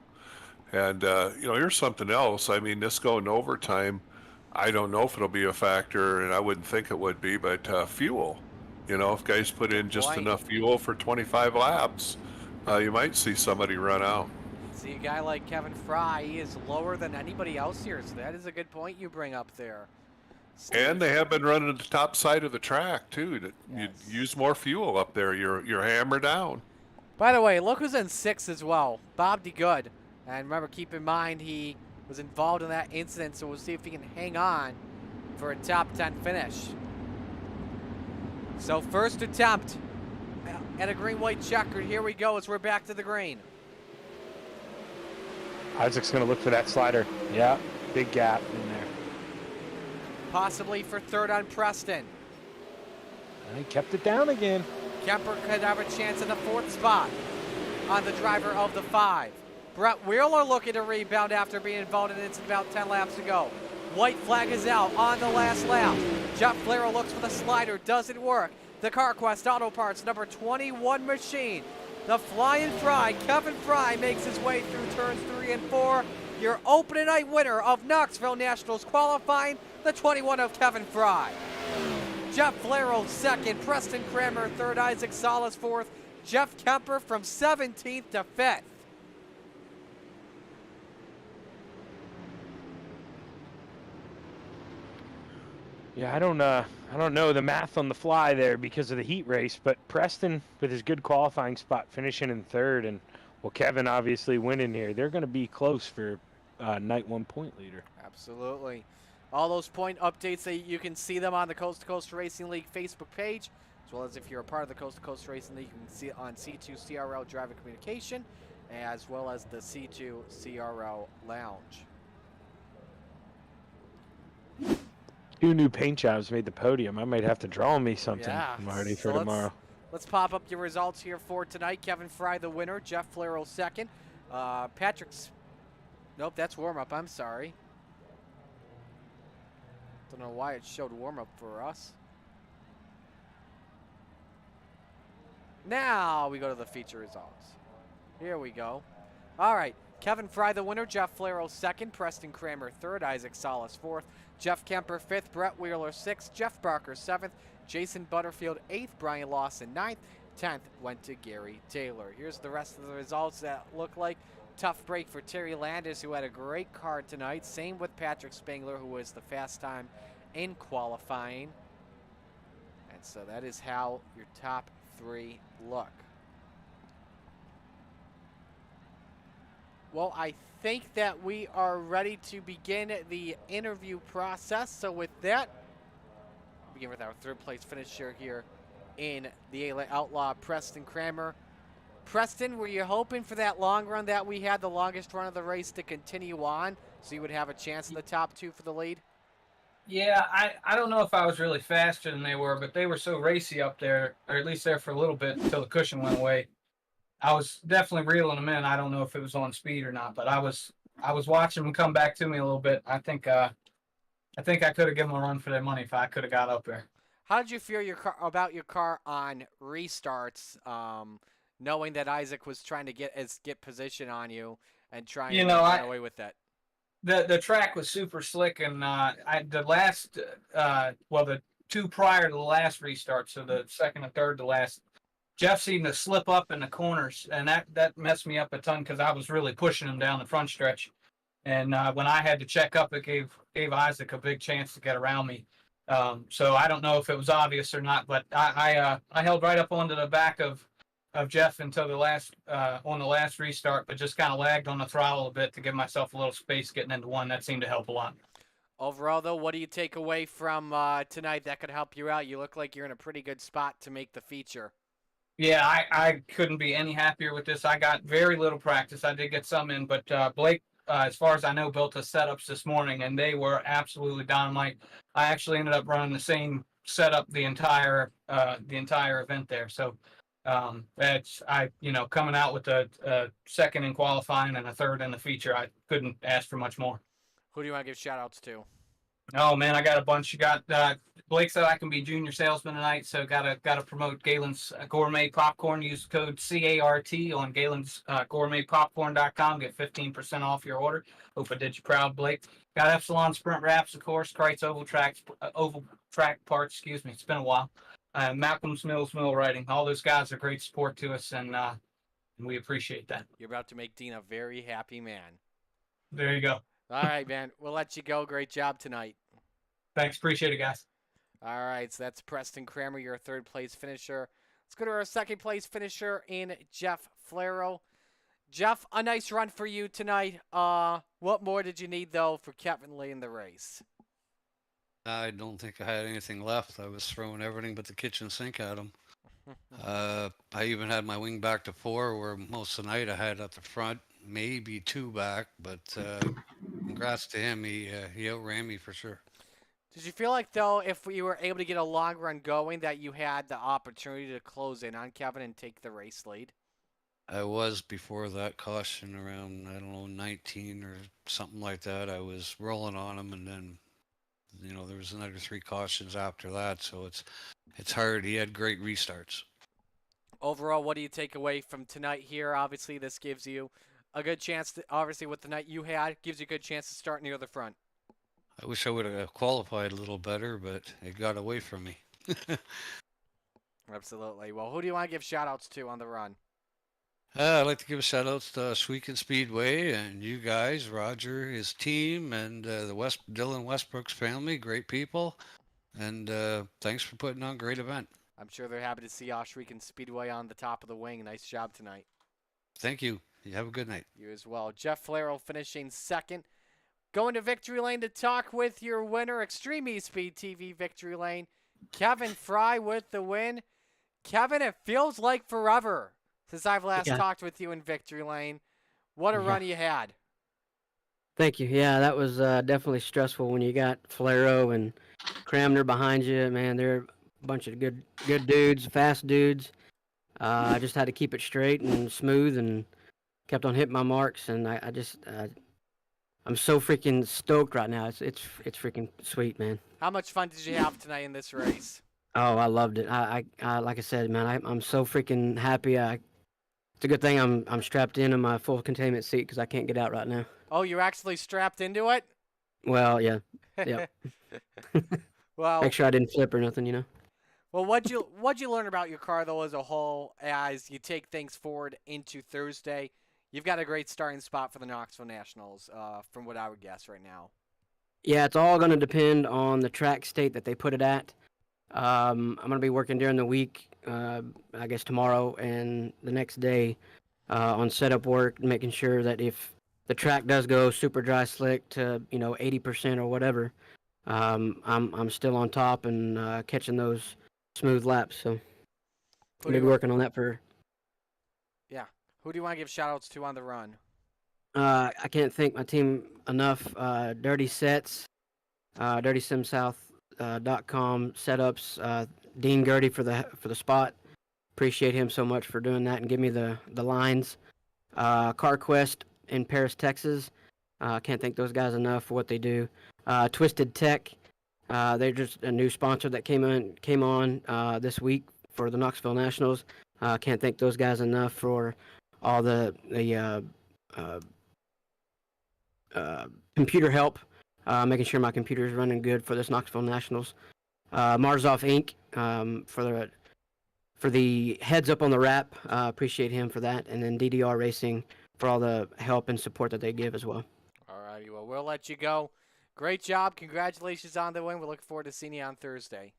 And, you know, here's something else. I mean, this going to overtime, I don't know if it'll be a factor, and I wouldn't think it would be, but fuel. You know, if guys put in just enough fuel for 25 laps, you might see somebody run out. See a guy like Kevin Fry, he is lower than anybody else here, so that is a good point you bring up there. And they have been running the top side of the track too. Yes. You use more fuel up there. You're hammered down. By the way, look who's in 6th as well, Bob DeGood. And remember, keep in mind he was involved in that incident, so we'll see if he can hang on for a top 10 finish. So first attempt at a green-white checkered. Here we go as we're back to the green. Isaac's going to look for that slider. Yeah, big gap in there. Possibly for 3rd on Preston. And he kept it down again. Kemper could have a chance in the 4th spot on the driver of the 5. Brett Wheeler looking to rebound after being involved in it about 10 laps to go. White flag is out on the last lap. Jeff Flero looks for the slider. Doesn't work. The CarQuest Auto Parts number 21 machine. The Flying Fry, Kevin Fry, makes his way through turns 3 and 4. Your opening night winner of Knoxville Nationals qualifying, the 21 of Kevin Fry. Jeff Flero 2nd, Preston Kramer 3rd, Isaac Salas 4th, Jeff Kemper from 17th to 5th. Yeah, I don't know the math on the fly there because of the heat race, but Preston with his good qualifying spot finishing in 3rd, and well, Kevin obviously winning here. They're going to be close for night 1 point leader. Absolutely. All those point updates, you can see them on the Coast to Coast Racing League Facebook page, as well as if you're a part of the Coast to Coast Racing League, you can see it on C2 CRL Driver Communication, as well as the C2 CRL Lounge. 2 new paint jobs made the podium. I might have to draw me something, Yeah, Marty, so for tomorrow. Let's pop up your results here for tonight. Kevin Fry, the winner. Jeff Flero, second. Patrick's... Nope, that's warm-up. I'm sorry. Don't know why it showed warm-up for us. Now we go to the feature results. Here we go. All right. Kevin Fry, the winner. Jeff Flero, second. Preston Kramer, third. Isaac Salas, fourth. Jeff Kemper, fifth. Brett Wheeler, sixth. Jeff Barker, seventh. Jason Butterfield, eighth. Brian Lawson, ninth. 10th went to Gary Taylor. Here's the rest of the results that look like. Tough break for Terry Landis, who had a great card tonight. Same with Patrick Spangler, who was the fast time in qualifying. And so that is how your top 3 look. Well, I think that we are ready to begin the interview process. So with that, begin with our third place finisher here in the LA Outlaw, Preston Kramer. Preston, were you hoping for that long run that we had, the longest run of the race, to continue on so you would have a chance in the top 2 for the lead? Yeah, I don't know if I was really faster than they were, but they were so racy up there, or at least there for a little bit until the cushion went away. I was definitely reeling them in. I don't know if it was on speed or not, but I was watching them come back to me a little bit. I think I could have given them a run for their money if I could have got up there. How did you feel about your car on restarts, knowing that Isaac was trying to get position on you and trying to run away with that? The track was super slick, and the 2 prior to the last restart, so the second and third to last, Jeff seemed to slip up in the corners, and that messed me up a ton because I was really pushing him down the front stretch. And when I had to check up, it gave Isaac a big chance to get around me. So I don't know if it was obvious or not, but I held right up onto the back of Jeff until the last restart, but just kind of lagged on the throttle a bit to give myself a little space getting into one. That seemed to help a lot. Overall, though, what do you take away from tonight that could help you out? You look like you're in a pretty good spot to make the feature. Yeah, I couldn't be any happier with this. I got very little practice. I did get some in, but Blake, as far as I know, built the setups this morning, and they were absolutely dynamite. I actually ended up running the same setup the entire event there. So coming out with a second in qualifying and a third in the feature, I couldn't ask for much more. Who do you want to give shout outs to? Oh man, I got a bunch. You got Blake said I can be junior salesman tonight, so gotta promote Galen's Gourmet Popcorn. Use code CART on Galen's gourmetpopcorn.com. Get 15% off your order. Hope I did you proud, Blake. Got Epsilon Sprint Wraps, of course. Kreitz Oval Track parts. Excuse me, it's been a while. Malcolm's Mills Mill Writing. All those guys are great support to us, and we appreciate that. You're about to make Dean a very happy man. There you go. All right, man. We'll let you go. Great job tonight. Thanks. Appreciate it, guys. All right, so that's Preston Kramer, your third place finisher. Let's go to our second place finisher in Jeff Flero. Jeff, a nice run for you tonight. What more did you need, though, for Kevin Lee in the race? I don't think I had anything left. I was throwing everything but the kitchen sink at him. I even had my wing back to 4, where most of the night I had at the front, maybe 2 back, but congrats to him. He outran me for sure. Did you feel like, though, if you were able to get a long run going, that you had the opportunity to close in on Kevin and take the race lead? I was before that caution around, I don't know, 19 or something like that. I was rolling on him, and then, there was another 3 cautions after that, so it's hard. He had great restarts. Overall, what do you take away from tonight here? Obviously, this gives you a good chance to, obviously, with the night you had, gives you a good chance to start near the front. I wish I would have qualified a little better, but it got away from me. Absolutely. Well, who do you want to give shout-outs to on the run? I'd like to give a shout-outs to Sweekin Speedway and you guys, Roger, his team, and the Dylan Westbrook's family. Great people. And thanks for putting on a great event. I'm sure they're happy to see Oshweek Speedway on the top of the wing. Nice job tonight. Thank you. You have a good night. You as well. Jeff Flero finishing second. Going to Victory Lane to talk with your winner, Extreme eSpeed TV Victory Lane, Kevin Fry with the win. Kevin, it feels like forever since I've last talked with you in Victory Lane. What a run you had. Thank you. Yeah, that was definitely stressful when you got Falero and Cramner behind you. Man, they're a bunch of good dudes, fast dudes. I just had to keep it straight and smooth and kept on hitting my marks. And I'm so freaking stoked right now. It's freaking sweet, man. How much fun did you have tonight in this race? Oh, I loved it. I like I said, man, I'm so freaking happy. It's a good thing I'm strapped in my full containment seat because I can't get out right now. Oh, you're actually strapped into it? Well, yeah. Well, make sure I didn't flip or nothing, you know. Well, what'd you learn about your car though as a whole as you take things forward into Thursday? You've got a great starting spot for the Knoxville Nationals, from what I would guess right now. Yeah, it's all going to depend on the track state that they put it at. I'm going to be working during the week, I guess tomorrow and the next day, on setup work, making sure that if the track does go super dry slick to 80% or whatever, I'm still on top and catching those smooth laps. So I'm going to be working on that for. Yeah. Who do you want to give shout-outs to on the run? I can't thank my team enough. Dirty Sets, DirtySimSouth.com setups. Dean Gertie for the spot. Appreciate him so much for doing that and give me the lines. CarQuest in Paris, Texas. Can't thank those guys enough for what they do. Twisted Tech. They're just a new sponsor that came on this week for the Knoxville Nationals. Can't thank those guys enough for all the computer help, making sure my computer is running good for this Knoxville Nationals. Marzov Inc. For the heads up on the wrap, appreciate him for that, and then DDR Racing for all the help and support that they give as well. All righty, well, we'll let you go. Great job. Congratulations on the win. We look forward to seeing you on Thursday.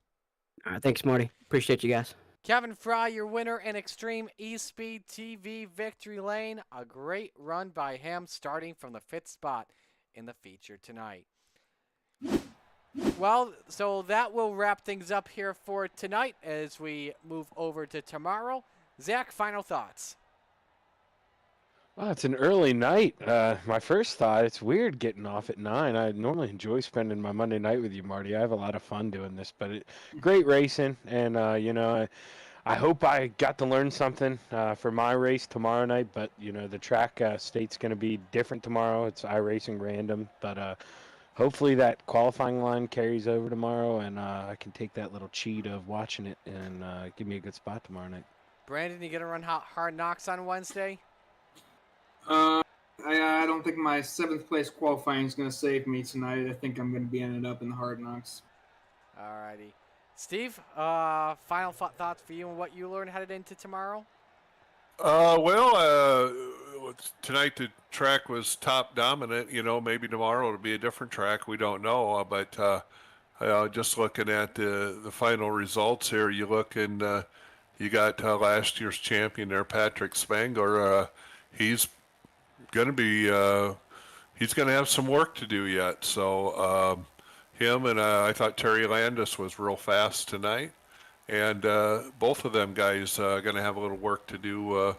All right, thanks, Marty. Appreciate you guys. Kevin Fry, your winner in Extreme eSpeed TV Victory Lane. A great run by him, starting from the 5th spot in the feature tonight. Well, so that will wrap things up here for tonight as we move over to tomorrow. Zach, final thoughts. Well, it's an early night. My first thought, it's weird getting off at 9. I normally enjoy spending my Monday night with you, Marty. I have a lot of fun doing this, but great racing. And, I hope I got to learn something for my race tomorrow night. But, the track state's going to be different tomorrow. It's iRacing random. But hopefully that qualifying line carries over tomorrow, and I can take that little cheat of watching it and give me a good spot tomorrow night. Brandon, you going to run Hard Knocks on Wednesday? I don't think my 7th place qualifying is going to save me tonight. I think I'm going to be ending up in the Hard Knocks. All righty. Steve, final thoughts for you and what you learned headed into tomorrow? Tonight the track was top dominant. Maybe tomorrow it'll be a different track. We don't know. But just looking at the final results here, you look and you got last year's champion there, Patrick Spangler. He's going to have some work to do yet. So him and I thought Terry Landis was real fast tonight. And both of them guys are going to have a little work to do,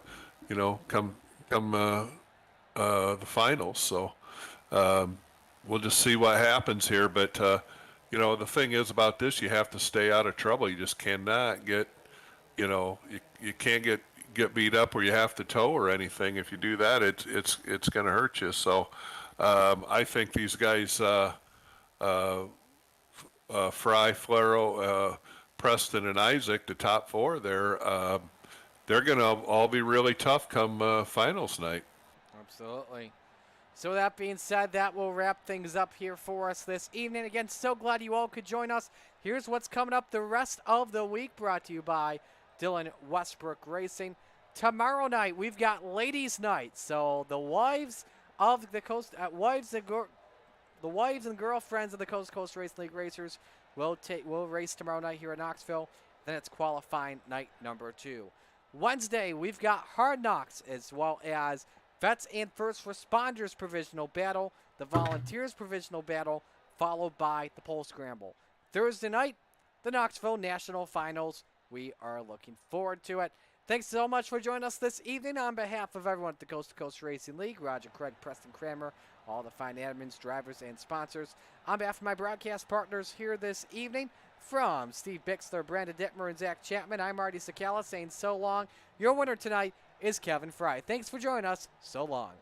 come the finals. So we'll just see what happens here. But, the thing is about this, you have to stay out of trouble. You just cannot get, you can't get beat up or you have to tow or anything. If you do that, it's going to hurt you. So I think these guys, Fry, Falero, Preston, and Isaac, the top 4, they're going to all be really tough come finals night. Absolutely. So that being said, that will wrap things up here for us this evening. Again, so glad you all could join us. Here's what's coming up the rest of the week, brought to you by Dylan Westbrook Racing. Tomorrow night, we've got Ladies' Night. So the wives of the Coast, the wives and girlfriends of the Coast to Coast Racing League racers will race tomorrow night here at Knoxville. Then it's qualifying night number 2. Wednesday, we've got Hard Knocks as well as Vets and First Responders Provisional Battle, the Volunteers Provisional Battle, followed by the Pole Scramble. Thursday night, the Knoxville National Finals. We are looking forward to it. Thanks so much for joining us this evening. On behalf of everyone at the Coast to Coast Racing League, Roger, Craig, Preston, Kramer, all the fine admins, drivers, and sponsors. On behalf of my broadcast partners here this evening, from Steve Bixler, Brandon Dittmer, and Zach Chapman, I'm Marty Sakala saying so long. Your winner tonight is Kevin Fry. Thanks for joining us. So long.